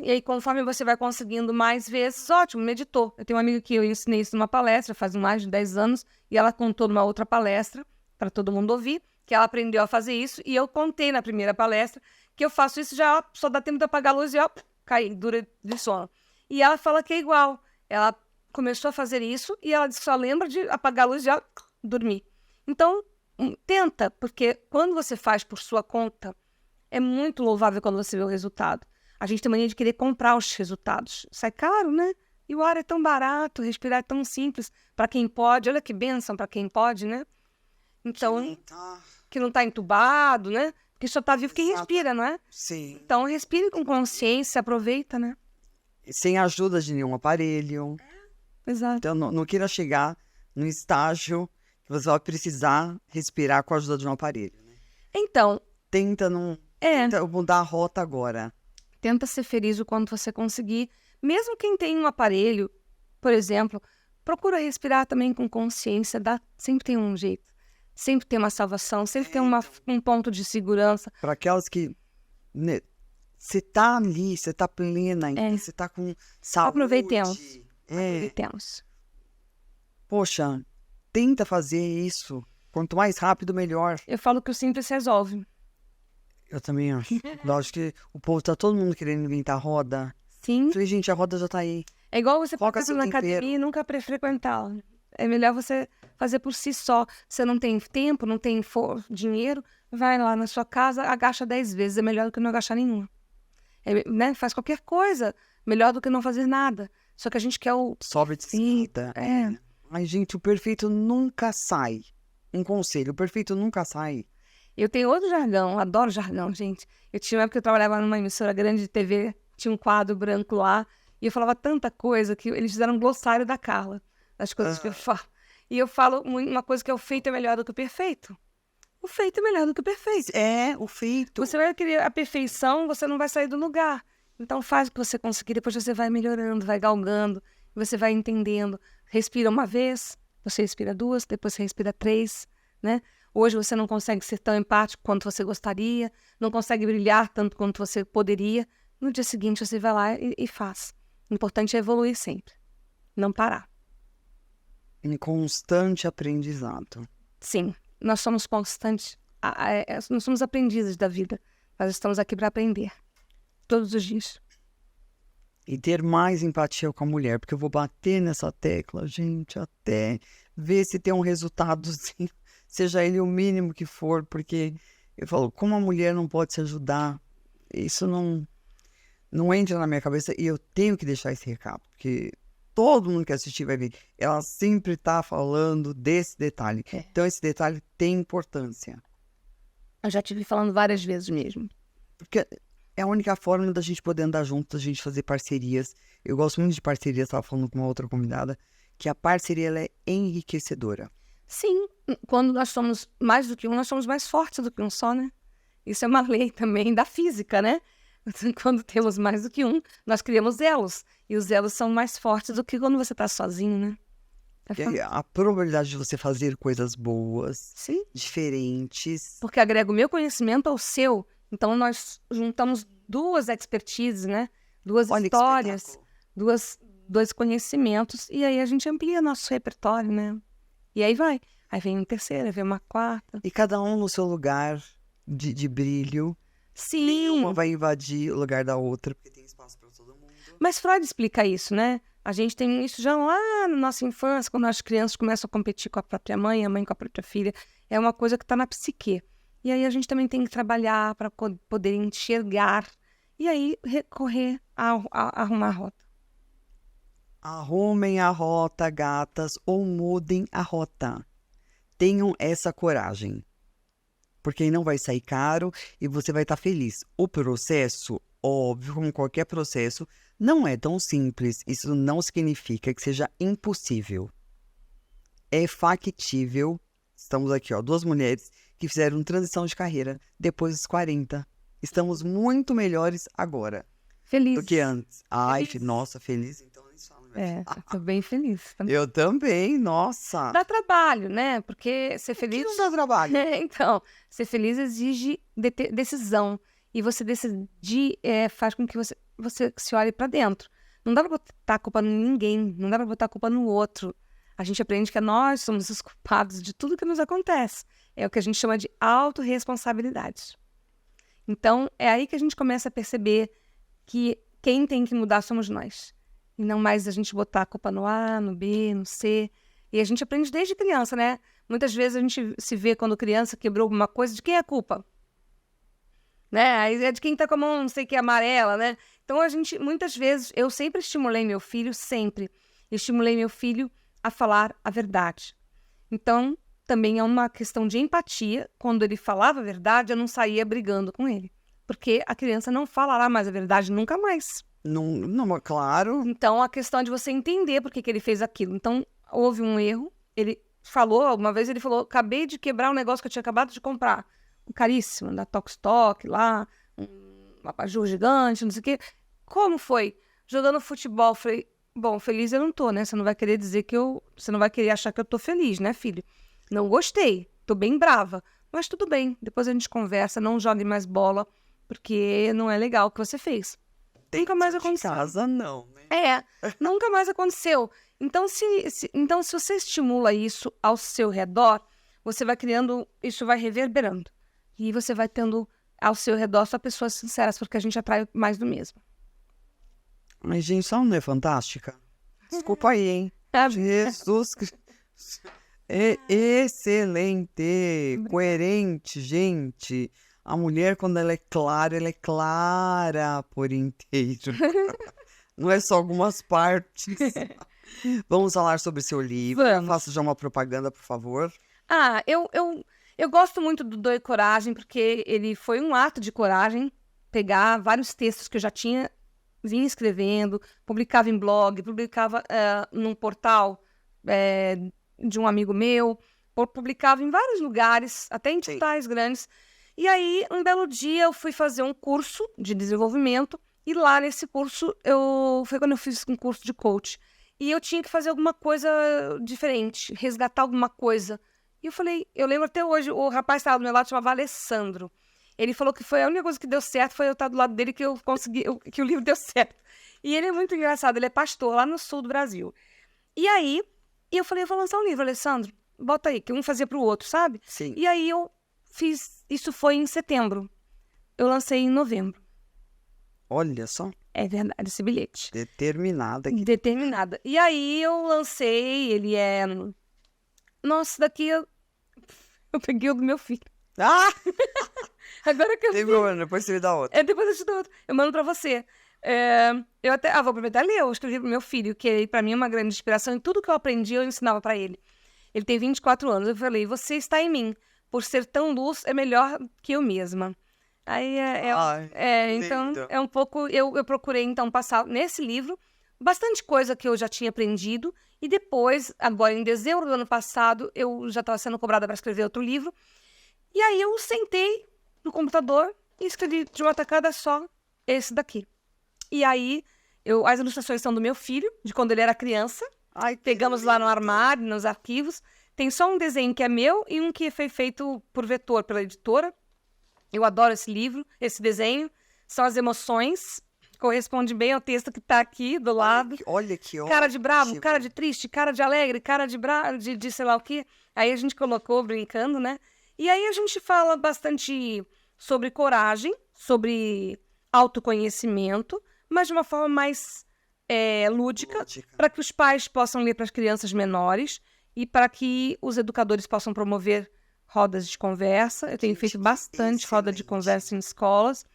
Speaker 2: e aí conforme você vai conseguindo mais vezes, ótimo, meditou. Eu tenho uma amiga que eu ensinei isso numa palestra, faz mais de 10 anos, e ela contou numa outra palestra, para todo mundo ouvir, que ela aprendeu a fazer isso, e eu contei na primeira palestra que eu faço isso já, só dá tempo de apagar a luz e cair, dura de sono. E ela fala que é igual. Ela começou a fazer isso e ela só lembra de apagar a luz e dormir. Então, tenta, porque quando você faz por sua conta, é muito louvável quando você vê o resultado. A gente tem mania de querer comprar os resultados. Sai caro, né? E o ar é tão barato, respirar é tão simples. Para quem pode, olha que bênção para quem pode, né? Então, que não tá entubado, né? Porque só tá vivo quem respira, não é?
Speaker 1: Sim.
Speaker 2: Então, respire com consciência, aproveita, né?
Speaker 1: Sem ajuda de nenhum aparelho.
Speaker 2: Exato.
Speaker 1: Então, não queira chegar no estágio que você vai precisar respirar com a ajuda de um aparelho. Né?
Speaker 2: Então...
Speaker 1: Tenta mudar a rota agora.
Speaker 2: Tenta ser feliz o quanto você conseguir. Mesmo quem tem um aparelho, por exemplo, procura respirar também com consciência. Sempre tem um jeito. Sempre tem uma salvação. Sempre tem um ponto de segurança.
Speaker 1: Para aquelas que... Você tá ali, você tá plena, você tá com saúde.
Speaker 2: Aproveitemos. Aproveitemos.
Speaker 1: Poxa, tenta fazer isso. Quanto mais rápido, melhor.
Speaker 2: Eu falo que o simples resolve.
Speaker 1: Eu também acho. Lógico que o povo tá todo mundo querendo inventar roda.
Speaker 2: Sim.
Speaker 1: Falei, gente, a roda já tá aí.
Speaker 2: É igual você
Speaker 1: Foca
Speaker 2: passar na academia e nunca frequentá-la. É melhor você fazer por si só. Você não tem tempo, não tem dinheiro, vai lá na sua casa, agacha 10 vezes. É melhor do que não agachar nenhuma. Né? Faz qualquer coisa. Melhor do que não fazer nada. Só que a gente quer o...
Speaker 1: Sobe de escada. Ai, gente, o perfeito nunca sai. Um conselho, o perfeito nunca sai.
Speaker 2: Eu tenho outro jargão, adoro jargão, gente. Eu tinha uma época que eu trabalhava numa emissora grande de TV, tinha um quadro branco lá, e eu falava tanta coisa que eles fizeram um glossário da Carla, das coisas que eu falo. E eu falo uma coisa que é o feito é melhor do que o perfeito. O feito é melhor do que o perfeito.
Speaker 1: É, o feito.
Speaker 2: Você vai querer a perfeição, você não vai sair do lugar. Então faz o que você conseguir, depois você vai melhorando, vai galgando, você vai entendendo. Respira uma vez, você respira 2, depois você respira 3, né? Hoje você não consegue ser tão empático quanto você gostaria, não consegue brilhar tanto quanto você poderia. No dia seguinte você vai lá e faz. O importante é evoluir sempre, não parar.
Speaker 1: Em constante aprendizado.
Speaker 2: Sim, nós somos constantes, nós somos aprendizes da vida. Nós estamos aqui para aprender, todos os dias.
Speaker 1: E ter mais empatia com a mulher, porque eu vou bater nessa tecla, gente, até ver se tem um resultadozinho, seja ele o mínimo que for, porque eu falo, como a mulher não pode se ajudar, isso não entra na minha cabeça e eu tenho que deixar esse recado, porque todo mundo que assistir vai ver, ela sempre está falando desse detalhe. Então esse detalhe tem importância.
Speaker 2: Eu já tive falando várias vezes mesmo.
Speaker 1: Porque é a única forma da gente poder andar junto, da gente fazer parcerias. Eu gosto muito de parcerias, estava falando com uma outra convidada, que a parceria ela é enriquecedora.
Speaker 2: Sim, quando nós somos mais do que um, nós somos mais fortes do que um só, né? Isso é uma lei também da física, né? Quando temos mais do que um, nós criamos elos. E os elos são mais fortes do que quando você está sozinho, né?
Speaker 1: A probabilidade de você fazer coisas boas,
Speaker 2: Sim,
Speaker 1: diferentes.
Speaker 2: porque agrega o meu conhecimento ao seu. Então, nós juntamos duas expertises, né? Duas
Speaker 1: Olha que
Speaker 2: histórias,
Speaker 1: espetáculo.
Speaker 2: dois conhecimentos. E aí a gente amplia nosso repertório, né? E aí vai. Aí vem uma terceira, vem uma quarta.
Speaker 1: E cada um no seu lugar de brilho.
Speaker 2: Sim,
Speaker 1: Uma vai invadir o lugar da outra, porque tem espaço para todo mundo.
Speaker 2: mas Freud explica isso, né? A gente tem isso já lá na nossa infância, quando as crianças começam a competir com a própria mãe, a mãe com a própria filha. É uma coisa que está na psique. E aí a gente também tem que trabalhar para poder enxergar e aí recorrer a arrumar a rota.
Speaker 1: Arrumem a rota, gatas, ou mudem a rota. Tenham essa coragem. Porque aí não vai sair caro e você vai estar feliz. O processo, óbvio, como qualquer processo, não é tão simples. Isso não significa que seja impossível. É factível. Estamos aqui, ó, duas mulheres que fizeram transição de carreira depois dos 40. Estamos muito melhores agora
Speaker 2: Feliz.
Speaker 1: do que antes. Ai,
Speaker 2: Feliz.
Speaker 1: Nossa, feliz? Então nem fala.
Speaker 2: Tô bem feliz.
Speaker 1: Eu também, nossa.
Speaker 2: Dá trabalho, né? Porque ser
Speaker 1: Que
Speaker 2: feliz...
Speaker 1: não dá trabalho.
Speaker 2: Então, ser feliz exige decisão. E você decidir faz com que você se olhe para dentro. Não dá para botar a culpa em ninguém. Não dá para botar a culpa no outro. A gente aprende que nós somos os culpados de tudo que nos acontece. É o que a gente chama de autorresponsabilidade. Então, é aí que a gente começa a perceber que quem tem que mudar somos nós. E não mais a gente botar a culpa no A, no B, no C. E a gente aprende desde criança, né? Muitas vezes a gente se vê quando criança quebrou alguma coisa, de quem é a culpa? Né? Aí é de quem tá com a mão, não sei o que, amarela, né? Então muitas vezes, eu sempre estimulei meu filho, a falar a verdade. Então, também é uma questão de empatia. Quando ele falava a verdade, eu não saía brigando com ele. Porque a criança não falará mais a verdade nunca mais.
Speaker 1: Não, claro.
Speaker 2: Então, a questão é de você entender por que ele fez aquilo. Então, houve um erro. Ele falou, uma vez ele falou, acabei de quebrar um negócio que eu tinha acabado de comprar. Caríssimo, da Tokstok lá, um abajur gigante, não sei o quê. Como foi? Jogando futebol, falei, bom, feliz eu não tô, né? Você não vai querer dizer você não vai querer achar que eu tô feliz, né, filho? Não gostei, tô bem brava. Mas tudo bem, depois a gente conversa, não jogue mais bola, porque não é legal o que você fez. Nunca mais aconteceu.
Speaker 1: Em casa, não, né?
Speaker 2: Nunca mais aconteceu. Então, então, se você estimula isso ao seu redor, você vai criando, isso vai reverberando. E você vai tendo ao seu redor só pessoas sinceras, porque a gente atrai mais do mesmo.
Speaker 1: Mas, gente, só não é fantástica? Desculpa aí, hein? Jesus Cristo. É excelente, coerente, gente. A mulher, quando ela é clara por inteiro. Não é só algumas partes. Vamos falar sobre seu livro.
Speaker 2: Vamos.
Speaker 1: Faça já uma propaganda, por favor.
Speaker 2: Eu gosto muito do Doe Coragem, porque ele foi um ato de coragem pegar vários textos que eu já vinha escrevendo, publicava em blog, publicava num portal de um amigo meu, publicava em vários lugares, até em portais grandes. E aí, um belo dia, eu fui fazer um curso de desenvolvimento, e lá nesse curso, foi quando eu fiz um curso de coach. E eu tinha que fazer alguma coisa diferente, resgatar alguma coisa E eu falei, eu lembro até hoje, o rapaz estava do meu lado, chamava Alessandro. Ele falou que foi a única coisa que deu certo, foi eu estar do lado dele que eu consegui, que o livro deu certo. E ele é muito engraçado, ele é pastor lá no sul do Brasil. E aí, eu falei, eu vou lançar um livro, Alessandro, bota aí, que um fazia pro outro, sabe?
Speaker 1: Sim.
Speaker 2: E aí eu fiz, isso foi em setembro. Eu lancei em novembro.
Speaker 1: Olha só,
Speaker 2: É verdade, esse bilhete.
Speaker 1: determinada aqui.
Speaker 2: Determinada. E aí eu lancei, ele é... Nossa, daqui eu peguei o do meu filho.
Speaker 1: Ah!
Speaker 2: Agora que eu
Speaker 1: Tem
Speaker 2: vi.
Speaker 1: problema, depois você me dá outra.
Speaker 2: Depois eu te dou outro. Eu mando pra você. Eu até vou aproveitar e ler. Eu escrevi pro meu filho, que pra mim é uma grande inspiração. E tudo que eu aprendi, eu ensinava pra ele. Ele tem 24 anos. Eu falei, você está em mim. Por ser tão luz, é melhor que eu mesma. Aí
Speaker 1: Ai,
Speaker 2: então,
Speaker 1: lindo.
Speaker 2: é um pouco... Eu procurei, então, passar nesse livro bastante coisa que eu já tinha aprendido. E depois, agora em dezembro do ano passado, eu já estava sendo cobrada para escrever outro livro. E aí eu sentei no computador e escrevi de uma tacada só esse daqui. E aí, as ilustrações são do meu filho, de quando ele era criança.
Speaker 1: Ai, que
Speaker 2: Pegamos lá no
Speaker 1: lindo.
Speaker 2: armário, nos arquivos. Tem só um desenho que é meu e um que foi feito por vetor, pela editora. Eu adoro esse livro, esse desenho. São as emoções. Corresponde bem ao texto que está aqui do lado.
Speaker 1: Olha que ótimo.
Speaker 2: Cara de bravo, cara de triste, cara de alegre, cara de bravo, de sei lá o quê. Aí a gente colocou brincando, né? E aí a gente fala bastante sobre coragem, sobre autoconhecimento, mas de uma forma mais lúdica, para que os pais possam ler para as crianças menores e para que os educadores possam promover rodas de conversa. Eu tenho feito bastante roda de conversa em escolas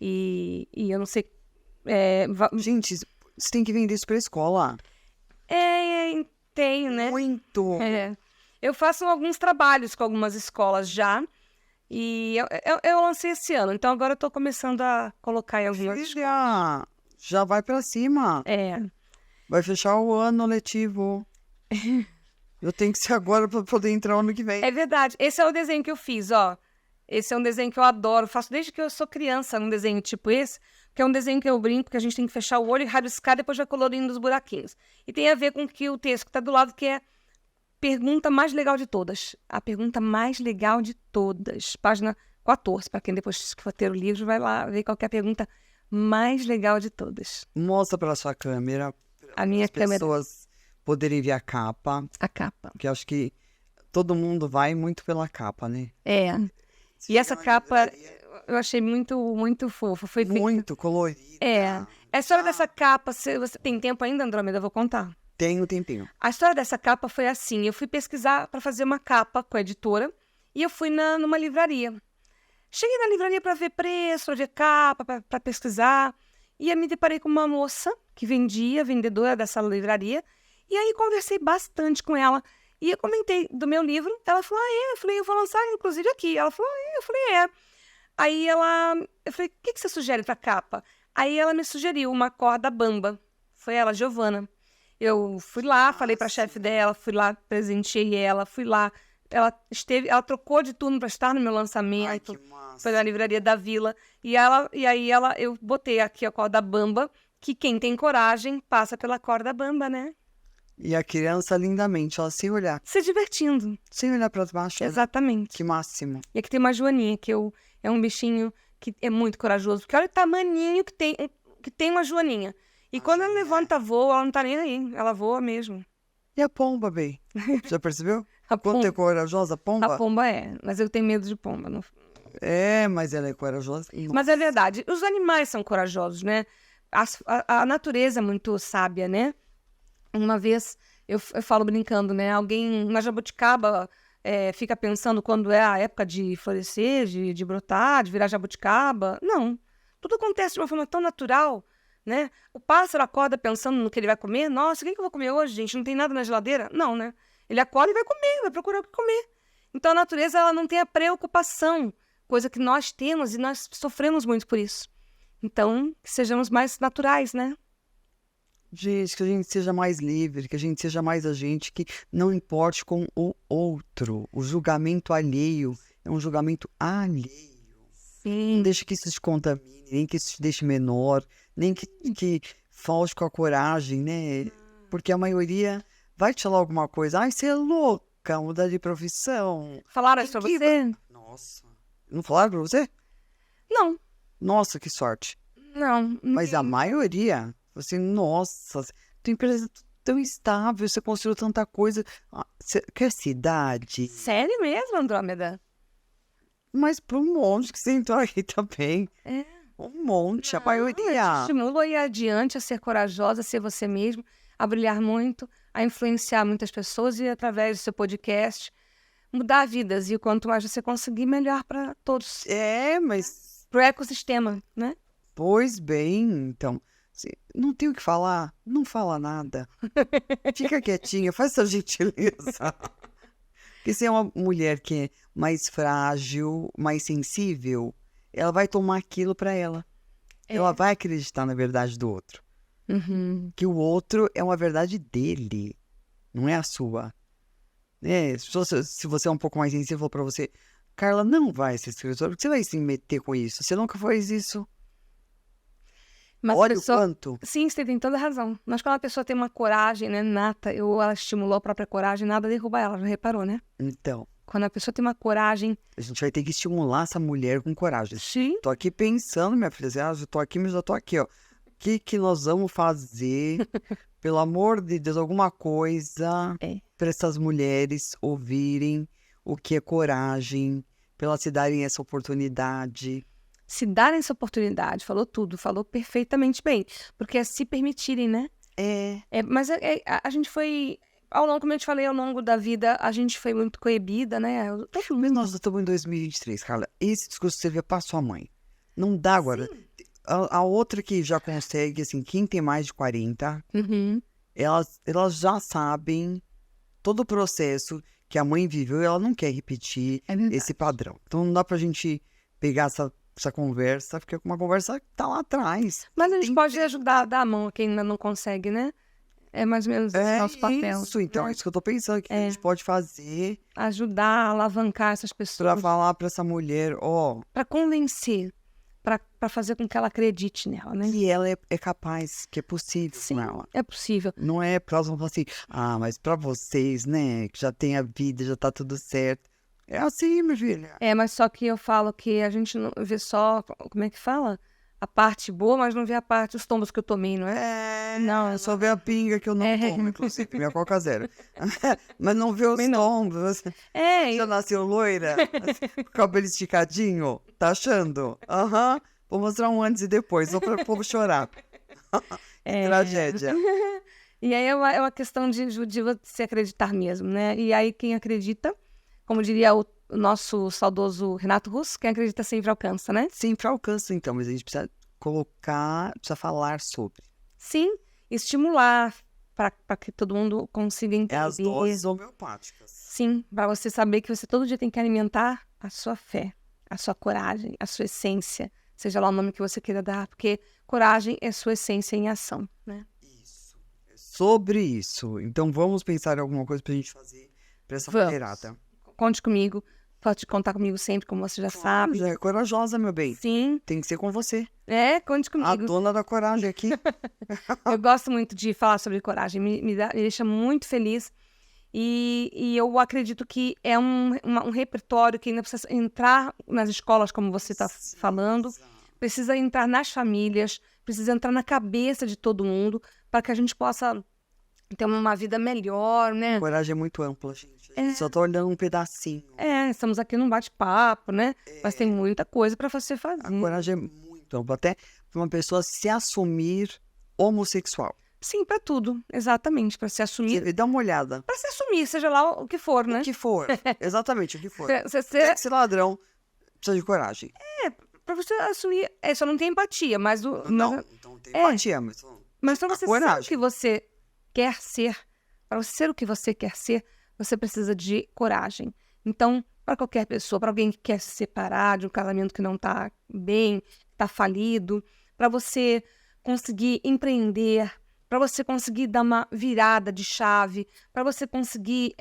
Speaker 2: e eu não sei...
Speaker 1: Gente, você tem que vender isso pra escola.
Speaker 2: Tenho, né?
Speaker 1: Muito.
Speaker 2: Eu faço alguns trabalhos com algumas escolas já. E eu lancei esse ano. Então agora eu tô começando a colocar em algumas escolas.
Speaker 1: Filha, já vai pra cima. Vai fechar o ano letivo. Eu tenho que ser agora pra poder entrar ano que vem.
Speaker 2: É verdade. Esse é o desenho que eu fiz, ó. Esse é um desenho que eu adoro. Faço desde que eu sou criança um desenho tipo esse. Que é um desenho que eu brinco, que a gente tem que fechar o olho e rabiscar, depois vai colorindo os buraquinhos. E tem a ver com que o texto que tá do lado, que é pergunta mais legal de todas. A pergunta mais legal de todas. Página 14. Para quem depois que for ter o livro, vai lá ver qual que é a pergunta mais legal de todas.
Speaker 1: Mostra pela sua câmera.
Speaker 2: A minha câmera.
Speaker 1: As pessoas poderem ver a capa.
Speaker 2: A capa.
Speaker 1: Porque eu acho que todo mundo vai muito pela capa, né?
Speaker 2: E essa capa eu achei muito, muito fofa. Foi feita...
Speaker 1: Muito colorida.
Speaker 2: A história dessa capa, você tem tempo ainda, Andrômeda? Eu vou contar.
Speaker 1: Tem um tempinho.
Speaker 2: A história dessa capa foi assim, eu fui pesquisar para fazer uma capa com a editora e eu fui numa livraria. Cheguei na livraria para ver preço, para ver capa, para pesquisar, e eu me deparei com uma moça que vendedora dessa livraria, e aí conversei bastante com ela, e eu comentei do meu livro, ela falou, eu falei, eu vou lançar inclusive aqui. Ela falou, eu falei, Aí eu falei, o que você sugere para capa? Aí ela me sugeriu uma corda bamba, foi ela, Giovana. Eu fui lá, falei pra chefe dela, fui lá, presenteei ela, fui lá. Ela trocou de turno para estar no meu lançamento.
Speaker 1: Ai, que massa.
Speaker 2: Foi na livraria da Vila. Eu botei aqui a corda bamba, que quem tem coragem passa pela corda bamba, né?
Speaker 1: E a criança lindamente, ó, sem olhar.
Speaker 2: Se divertindo.
Speaker 1: Sem olhar pra baixo.
Speaker 2: Exatamente.
Speaker 1: Que máximo.
Speaker 2: E aqui tem uma joaninha, é um bichinho que é muito corajoso. Porque olha o tamaninho que tem uma joaninha. E quando ela levanta voo, ela não tá nem aí. Ela voa mesmo.
Speaker 1: E a pomba, bem? Já percebeu?
Speaker 2: A
Speaker 1: Quanto é corajosa a pomba?
Speaker 2: A pomba mas eu tenho medo de pomba. Não...
Speaker 1: Mas ela é corajosa.
Speaker 2: Mas é verdade. Os animais são corajosos, né? A natureza é muito sábia, né? Uma vez, eu falo brincando, né? Alguém na jabuticaba fica pensando quando é a época de florescer, de brotar, de virar jabuticaba. Não. Tudo acontece de uma forma tão natural, né? O pássaro acorda pensando no que ele vai comer. Nossa, o que eu vou comer hoje, gente? Não tem nada na geladeira? Não, né? Ele acorda e vai comer, vai procurar o que comer. Então, a natureza, ela não tem a preocupação, coisa que nós temos e nós sofremos muito por isso. Então, que sejamos mais naturais, né?
Speaker 1: Gente, que a gente seja mais livre, que a gente seja mais a gente, que não importe com o outro. O julgamento alheio é um julgamento alheio.
Speaker 2: Sim.
Speaker 1: Não deixe que isso te contamine, nem que isso te deixe menor, nem que falte com a coragem, né? Porque a maioria vai te falar alguma coisa. Ai, você é louca. foca, mudar de profissão.
Speaker 2: Falaram isso pra
Speaker 1: Que-
Speaker 2: você?
Speaker 1: Nossa. Não falaram pra você?
Speaker 2: Não,
Speaker 1: Nossa, que sorte.
Speaker 2: não.
Speaker 1: Mas a maioria, assim, nossa, tua empresa é tão estável, você construiu tanta coisa. Você quer cidade?
Speaker 2: Sério mesmo, Andrômeda?
Speaker 1: Mas para um monte que você entrou aí também.
Speaker 2: É.
Speaker 1: Um monte, a
Speaker 2: Eu te
Speaker 1: maioria.
Speaker 2: estimulo a ir adiante, a ser corajosa, a ser você mesmo, a brilhar muito, a influenciar muitas pessoas e, através do seu podcast, mudar vidas. E quanto mais você conseguir, melhor para todos.
Speaker 1: É, mas,
Speaker 2: Para o ecossistema, né?
Speaker 1: pois bem, então, não tem o que falar, não fala nada. Fica quietinha, faz essa gentileza. Porque se é uma mulher que é mais frágil, mais sensível, ela vai tomar aquilo para ela.
Speaker 2: É.
Speaker 1: Ela vai acreditar na verdade do outro.
Speaker 2: Uhum.
Speaker 1: Que o outro é uma verdade dele, não é a sua. Se você é um pouco mais sensível para você, Carla, não vai ser escritora, porque você vai se meter com isso. Você nunca fez isso.
Speaker 2: Mas
Speaker 1: Olha
Speaker 2: a pessoa...
Speaker 1: o quanto.
Speaker 2: Sim, você tem toda a razão. Mas quando a pessoa tem uma coragem, né, nata, ou ela estimulou a própria coragem, nada derruba ela, já reparou, né?
Speaker 1: Então,
Speaker 2: Quando a pessoa tem uma coragem...
Speaker 1: a gente vai ter que estimular essa mulher com coragem.
Speaker 2: Sim.
Speaker 1: Tô aqui pensando, minha filha, eu tô aqui, mas eu tô aqui, ó. O que nós vamos fazer? Pelo amor de Deus, alguma coisa
Speaker 2: É.
Speaker 1: para essas mulheres ouvirem o que é coragem, para elas se darem essa oportunidade.
Speaker 2: Se darem essa oportunidade, falou tudo, falou perfeitamente bem. Porque é se permitirem, né? Mas a gente foi, como eu te falei, ao longo da vida, a gente foi muito coibida, né?
Speaker 1: Mas nós estamos em 2023, Carla. Esse discurso servia para sua mãe. Não dá agora. A outra que já consegue, assim, quem tem mais de 40,
Speaker 2: Uhum.
Speaker 1: elas já sabem todo o processo que a mãe viveu e ela não quer repetir
Speaker 2: É verdade.
Speaker 1: esse padrão. Então não dá pra gente pegar essa conversa, porque é uma conversa que tá lá atrás.
Speaker 2: Mas a gente
Speaker 1: Tem
Speaker 2: pode ajudar a dar a mão a quem ainda não consegue, né? É mais ou menos esse nosso papel.
Speaker 1: Isso, então,
Speaker 2: né?
Speaker 1: é isso que eu tô pensando, que a gente pode fazer
Speaker 2: Ajudar a alavancar essas
Speaker 1: pra
Speaker 2: pessoas,
Speaker 1: falar pra essa mulher, ó,
Speaker 2: para convencer, para fazer com que ela acredite nela, né?
Speaker 1: que ela é capaz, que é possível
Speaker 2: Sim,
Speaker 1: com ela.
Speaker 2: é possível.
Speaker 1: Não é pra elas vão falar assim, mas pra vocês, né, que já tem a vida, já tá tudo certo. É assim, minha filha.
Speaker 2: Mas só que eu falo que a gente não vê só, como é que fala? A parte boa, mas não vê a parte, os tombos que eu tomei, não é? Não,
Speaker 1: É só ver a pinga que eu não tomo, inclusive, minha Coca Zero. Mas não vê os tombos. Já nasceu loira? Com o cabelo esticadinho? Tá achando? Aham. Vou mostrar um antes e depois, só para o povo chorar. Que tragédia.
Speaker 2: E aí é uma questão de você acreditar mesmo, né? E aí quem acredita, como diria o nosso saudoso Renato Russo, quem acredita sempre alcança, né?
Speaker 1: Sempre alcança, então, mas a gente precisa precisa falar sobre.
Speaker 2: Sim, estimular para que todo mundo consiga entender.
Speaker 1: É as doses homeopáticas.
Speaker 2: Sim, para você saber que você todo dia tem que alimentar a sua fé, a sua coragem, a sua essência, seja lá o nome que você queira dar, porque coragem é sua essência em ação, né?
Speaker 1: Isso. É sobre isso. Então vamos pensar em alguma coisa pra gente fazer pra essa mulherada.
Speaker 2: Conte comigo, pode contar comigo sempre, como você já sabe.
Speaker 1: Já é corajosa, meu bem.
Speaker 2: Sim.
Speaker 1: Tem que ser com você.
Speaker 2: Conte comigo.
Speaker 1: A dona da coragem aqui.
Speaker 2: Eu gosto muito de falar sobre coragem, me deixa muito feliz. E eu acredito que é um repertório que ainda precisa entrar nas escolas, como você está falando, precisa entrar nas famílias, precisa entrar na cabeça de todo mundo, para que a gente possa ter uma vida melhor, né?
Speaker 1: Coragem é muito ampla, gente. A gente só tá olhando um pedacinho.
Speaker 2: Estamos aqui num bate-papo, né? Mas tem muita coisa para você fazer.
Speaker 1: A coragem é muito ampla. Até para uma pessoa se assumir homossexual.
Speaker 2: Sim, para tudo. Exatamente, para se assumir.
Speaker 1: Dá uma olhada.
Speaker 2: Para se assumir, seja lá o que for, né?
Speaker 1: O que for. Exatamente, o que for.
Speaker 2: Você
Speaker 1: Quer ser ladrão, precisa de coragem.
Speaker 2: para você assumir, só não tem empatia, mas
Speaker 1: Não tem empatia,
Speaker 2: mas para você ser
Speaker 1: coragem.
Speaker 2: o que você quer ser, para você ser o que você quer ser, você precisa de coragem. Então, para qualquer pessoa, para alguém que quer se separar de um casamento que não está bem, está falido, para você conseguir empreender, para você conseguir dar uma virada de chave, para você conseguir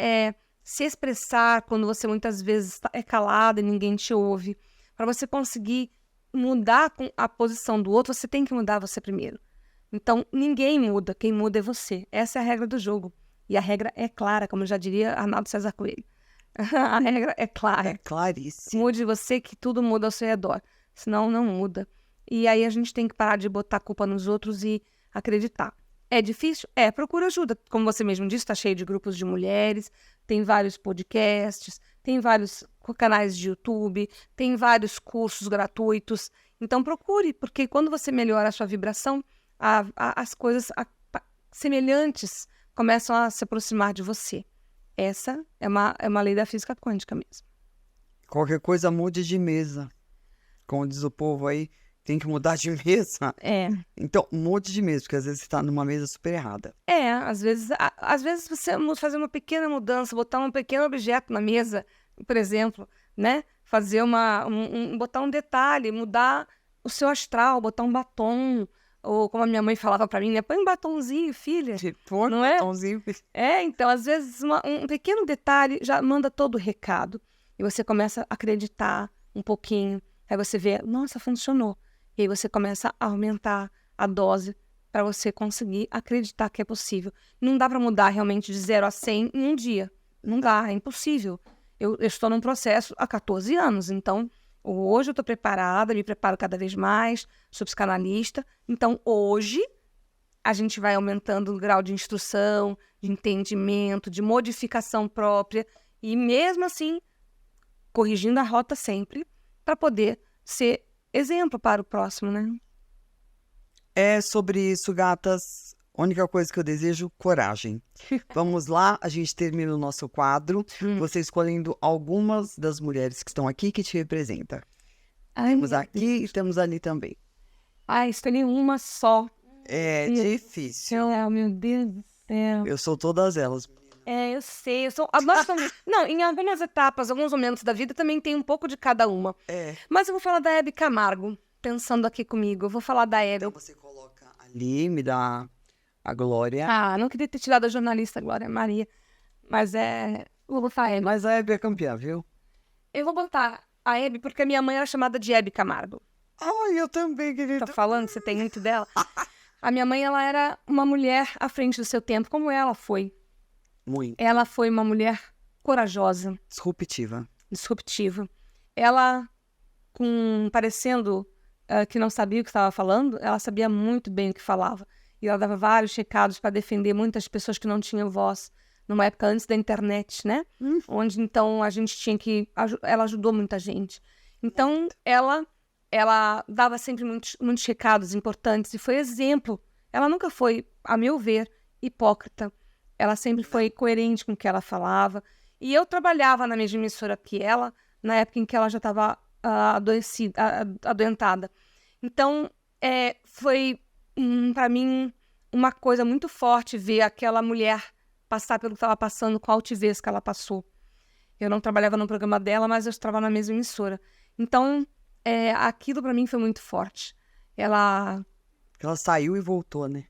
Speaker 2: se expressar quando você muitas vezes é calada e ninguém te ouve, para você conseguir mudar a posição do outro, você tem que mudar você primeiro. Então, ninguém muda, quem muda é você. Essa é a regra do jogo. E a regra é clara, como já diria Arnaldo César Coelho. A regra é clara.
Speaker 1: É claríssimo.
Speaker 2: Mude você que tudo muda ao seu redor. Senão, não muda. E aí a gente tem que parar de botar a culpa nos outros e acreditar. É difícil? É, procura ajuda. Como você mesmo disse, está cheio de grupos de mulheres, tem vários podcasts, tem vários canais de YouTube, tem vários cursos gratuitos. Então procure, porque quando você melhora a sua vibração, as coisas semelhantes começam a se aproximar de você. Essa é uma lei da física quântica mesmo.
Speaker 1: Qualquer coisa mude de mesa. Como diz o povo aí, tem que mudar de mesa.
Speaker 2: É.
Speaker 1: Então, mude de mesa, porque às vezes você tá numa mesa super errada.
Speaker 2: Às vezes você fazer uma pequena mudança, botar um pequeno objeto na mesa, por exemplo, né? Fazer botar um detalhe, mudar o seu astral, botar um batom, ou como a minha mãe falava pra mim, né? Põe um batonzinho, filha.
Speaker 1: Pô,
Speaker 2: não é?
Speaker 1: Batonzinho.
Speaker 2: Então, às vezes, um pequeno detalhe já manda todo o recado. E você começa a acreditar um pouquinho. Aí você vê, nossa, funcionou. E aí você começa a aumentar a dose para você conseguir acreditar que é possível. Não dá para mudar realmente de 0 a 100 em um dia. Não dá, é impossível. Eu estou num processo há 14 anos, então hoje eu estou preparada, me preparo cada vez mais, sou psicanalista. Então hoje a gente vai aumentando o grau de instrução, de entendimento, de modificação própria e mesmo assim corrigindo a rota sempre para poder ser exemplo para o próximo, né?
Speaker 1: É sobre isso, gatas. A única coisa que eu desejo, coragem. Vamos lá, a gente termina o nosso quadro. Você escolhendo algumas das mulheres que estão aqui que te representam. Temos aqui e temos ali também.
Speaker 2: Escolhi uma só.
Speaker 1: É difícil.
Speaker 2: Meu Deus do céu.
Speaker 1: Eu sou todas elas.
Speaker 2: Eu sei. Nós também. Não, em algumas etapas, alguns momentos da vida também tem um pouco de cada uma. Mas eu vou falar da Hebe Camargo, pensando aqui comigo. Eu vou falar da Hebe.
Speaker 1: Então você coloca ali, me dá a Glória.
Speaker 2: Não queria ter tirado a jornalista Glória Maria. Mas vou botar a Hebe.
Speaker 1: Mas a Hebe é campeã, viu?
Speaker 2: Eu vou botar a Hebe porque a minha mãe era chamada de Hebe Camargo.
Speaker 1: Eu também, querida.
Speaker 2: Tá falando? Você tem muito dela? A minha mãe, ela era uma mulher à frente do seu tempo, como ela foi.
Speaker 1: Muito.
Speaker 2: Ela foi uma mulher corajosa.
Speaker 1: Disruptiva.
Speaker 2: Ela, parecendo que não sabia o que estava falando, ela sabia muito bem o que falava. E ela dava vários recados para defender muitas pessoas que não tinham voz, numa época antes da internet, né? Onde, então, a gente tinha que... Ela ajudou muita gente. Então, ela dava sempre muitos recados importantes e foi exemplo. Ela nunca foi, a meu ver, hipócrita. Ela sempre foi coerente com o que ela falava. E eu trabalhava na mesma emissora que ela, na época em que ela já estava adoentada. Então, foi, para mim, uma coisa muito forte ver aquela mulher passar pelo que estava passando com a altivez que ela passou. Eu não trabalhava no programa dela, mas eu estava na mesma emissora. Então, aquilo para mim foi muito forte. Ela
Speaker 1: saiu e voltou, né?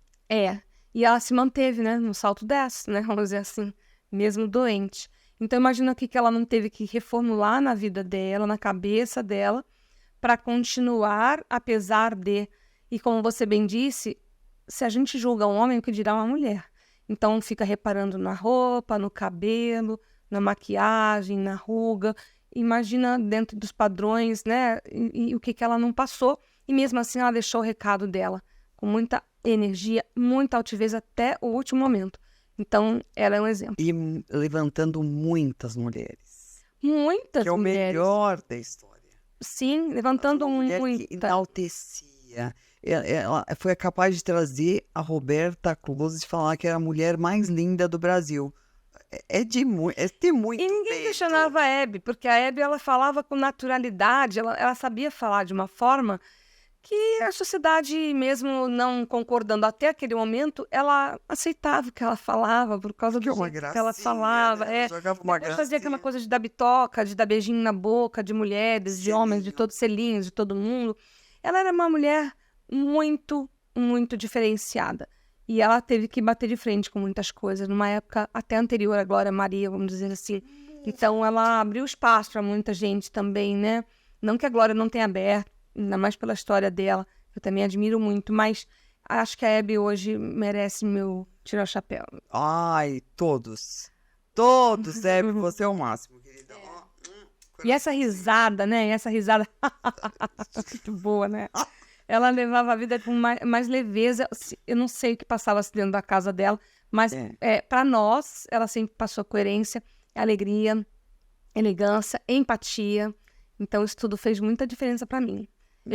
Speaker 2: E ela se manteve, né, no salto 10, né, vamos dizer assim, mesmo doente. Então, imagina o que ela não teve que reformular na vida dela, na cabeça dela, para continuar, apesar de... E como você bem disse, se a gente julga um homem, o que dirá uma mulher? Então, fica reparando na roupa, no cabelo, na maquiagem, na ruga. Imagina dentro dos padrões, né, e o que ela não passou. E mesmo assim, ela deixou o recado dela com muita energia, muita altivez até o último momento. Então, ela é um exemplo.
Speaker 1: E levantando muitas mulheres.
Speaker 2: Muitas mulheres.
Speaker 1: Que é o melhor da história.
Speaker 2: Sim, levantando
Speaker 1: muita.
Speaker 2: muita.
Speaker 1: Que enaltecia. Ela foi capaz de trazer a Roberta Close e falar que era a mulher mais linda do Brasil. Ter muito
Speaker 2: E ninguém
Speaker 1: peito.
Speaker 2: questionava a Hebe, porque a Hebe, ela falava com naturalidade, ela sabia falar de uma forma que a sociedade, mesmo não concordando até aquele momento, ela aceitava o que ela falava, por causa do jeito que ela falava.
Speaker 1: Né? Jogava uma
Speaker 2: Depois fazia aquela coisa de dar bitoca, de dar beijinho na boca, de mulheres, de homens, de todos selinhos, de todo mundo. Ela era uma mulher muito, muito diferenciada. E ela teve que bater de frente com muitas coisas, numa época até anterior à Glória Maria, vamos dizer assim. Então, ela abriu espaço para muita gente também, né? Não que a Glória não tenha aberto, ainda mais pela história dela, eu também admiro muito, mas acho que a Hebe hoje merece meu tirar o chapéu.
Speaker 1: Ai, todos. Todos, Hebe, você é o máximo, querida. Ó,
Speaker 2: E essa risada, né? Essa risada muito boa, né? Ela levava a vida com mais leveza. Eu não sei o que passava dentro da casa dela, mas para nós, ela sempre passou coerência, alegria, elegância, empatia. Então, isso tudo fez muita diferença para mim.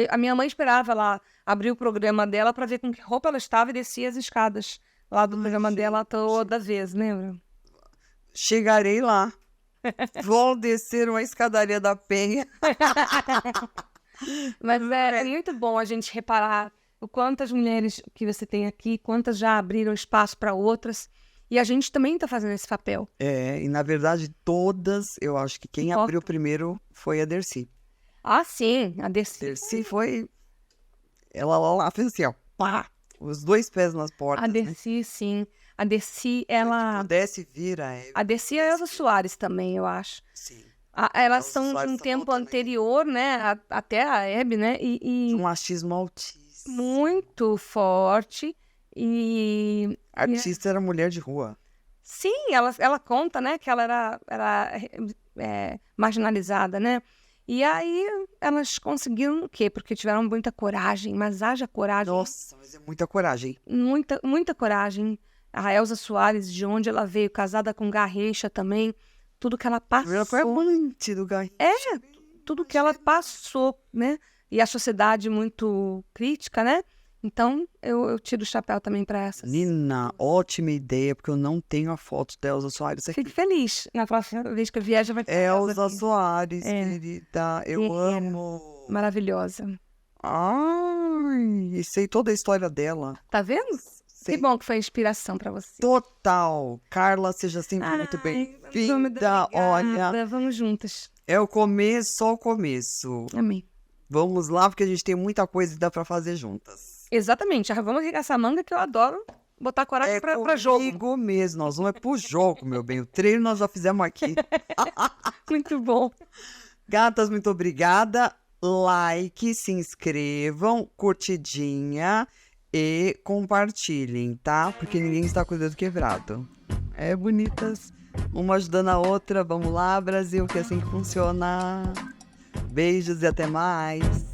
Speaker 2: A minha mãe esperava ela abrir o programa dela para ver com que roupa ela estava e descia as escadas lá do programa dela toda vez, lembra?
Speaker 1: chegarei lá. Vou descer uma escadaria da Penha.
Speaker 2: Mas é muito bom a gente reparar o quantas mulheres que você tem aqui, quantas já abriram espaço para outras. E a gente também está fazendo esse papel.
Speaker 1: E na verdade, todas, eu acho que quem abriu primeiro foi a Dercy.
Speaker 2: Ah, sim, a Dercy.
Speaker 1: Dercy foi... Ela lá fez assim, ó, pá, os 2 pés nas portas.
Speaker 2: A Dercy, sim. A Dercy, ela...
Speaker 1: Se pudesse vir
Speaker 2: A Dercy e a Elza Soares também, eu acho.
Speaker 1: Sim.
Speaker 2: Elas
Speaker 1: Elza
Speaker 2: são de
Speaker 1: Soares
Speaker 2: um
Speaker 1: tá
Speaker 2: tempo
Speaker 1: voltando
Speaker 2: anterior, né? Até a Hebe, né? E
Speaker 1: Um machismo altíssimo.
Speaker 2: muito forte. E
Speaker 1: Artista era mulher de rua.
Speaker 2: sim, ela conta, né? Que ela era marginalizada, né? E aí elas conseguiram o quê? Porque tiveram muita coragem, mas haja coragem.
Speaker 1: Nossa, mas é muita coragem.
Speaker 2: Muita, muita coragem. A Elza Soares, de onde ela veio, casada com Garrincha também. Tudo que ela passou.
Speaker 1: Ela foi amante do Garrincha.
Speaker 2: Tudo que ela passou, né? E a sociedade muito crítica, né? Então, eu tiro o chapéu também para essas.
Speaker 1: Nina, ótima ideia, porque eu não tenho a foto da Elza Soares aqui.
Speaker 2: Fique feliz. Na próxima vez que eu vier, já vai ter
Speaker 1: Elza
Speaker 2: aqui.
Speaker 1: Soares, querida, eu amo.
Speaker 2: Maravilhosa.
Speaker 1: Ai, e sei toda a história dela.
Speaker 2: Tá vendo?
Speaker 1: Sei.
Speaker 2: Que bom que foi inspiração para você.
Speaker 1: Total. Carla, seja sempre muito bem-vinda. Olha,
Speaker 2: Vamos juntas.
Speaker 1: é o começo, só o começo.
Speaker 2: Amém.
Speaker 1: Vamos lá, porque a gente tem muita coisa que dá pra fazer juntas.
Speaker 2: Exatamente. Vamos arregaçar a manga, que eu adoro botar coragem pra jogo.
Speaker 1: Comigo mesmo, nós vamos pro jogo, meu bem. O treino nós já fizemos aqui.
Speaker 2: Muito bom.
Speaker 1: Gatas, muito obrigada. Like, se inscrevam, curtidinha e compartilhem, tá? Porque ninguém está com o dedo quebrado. Bonitas. Uma ajudando a outra. Vamos lá, Brasil, que é assim que funciona. Beijos e até mais.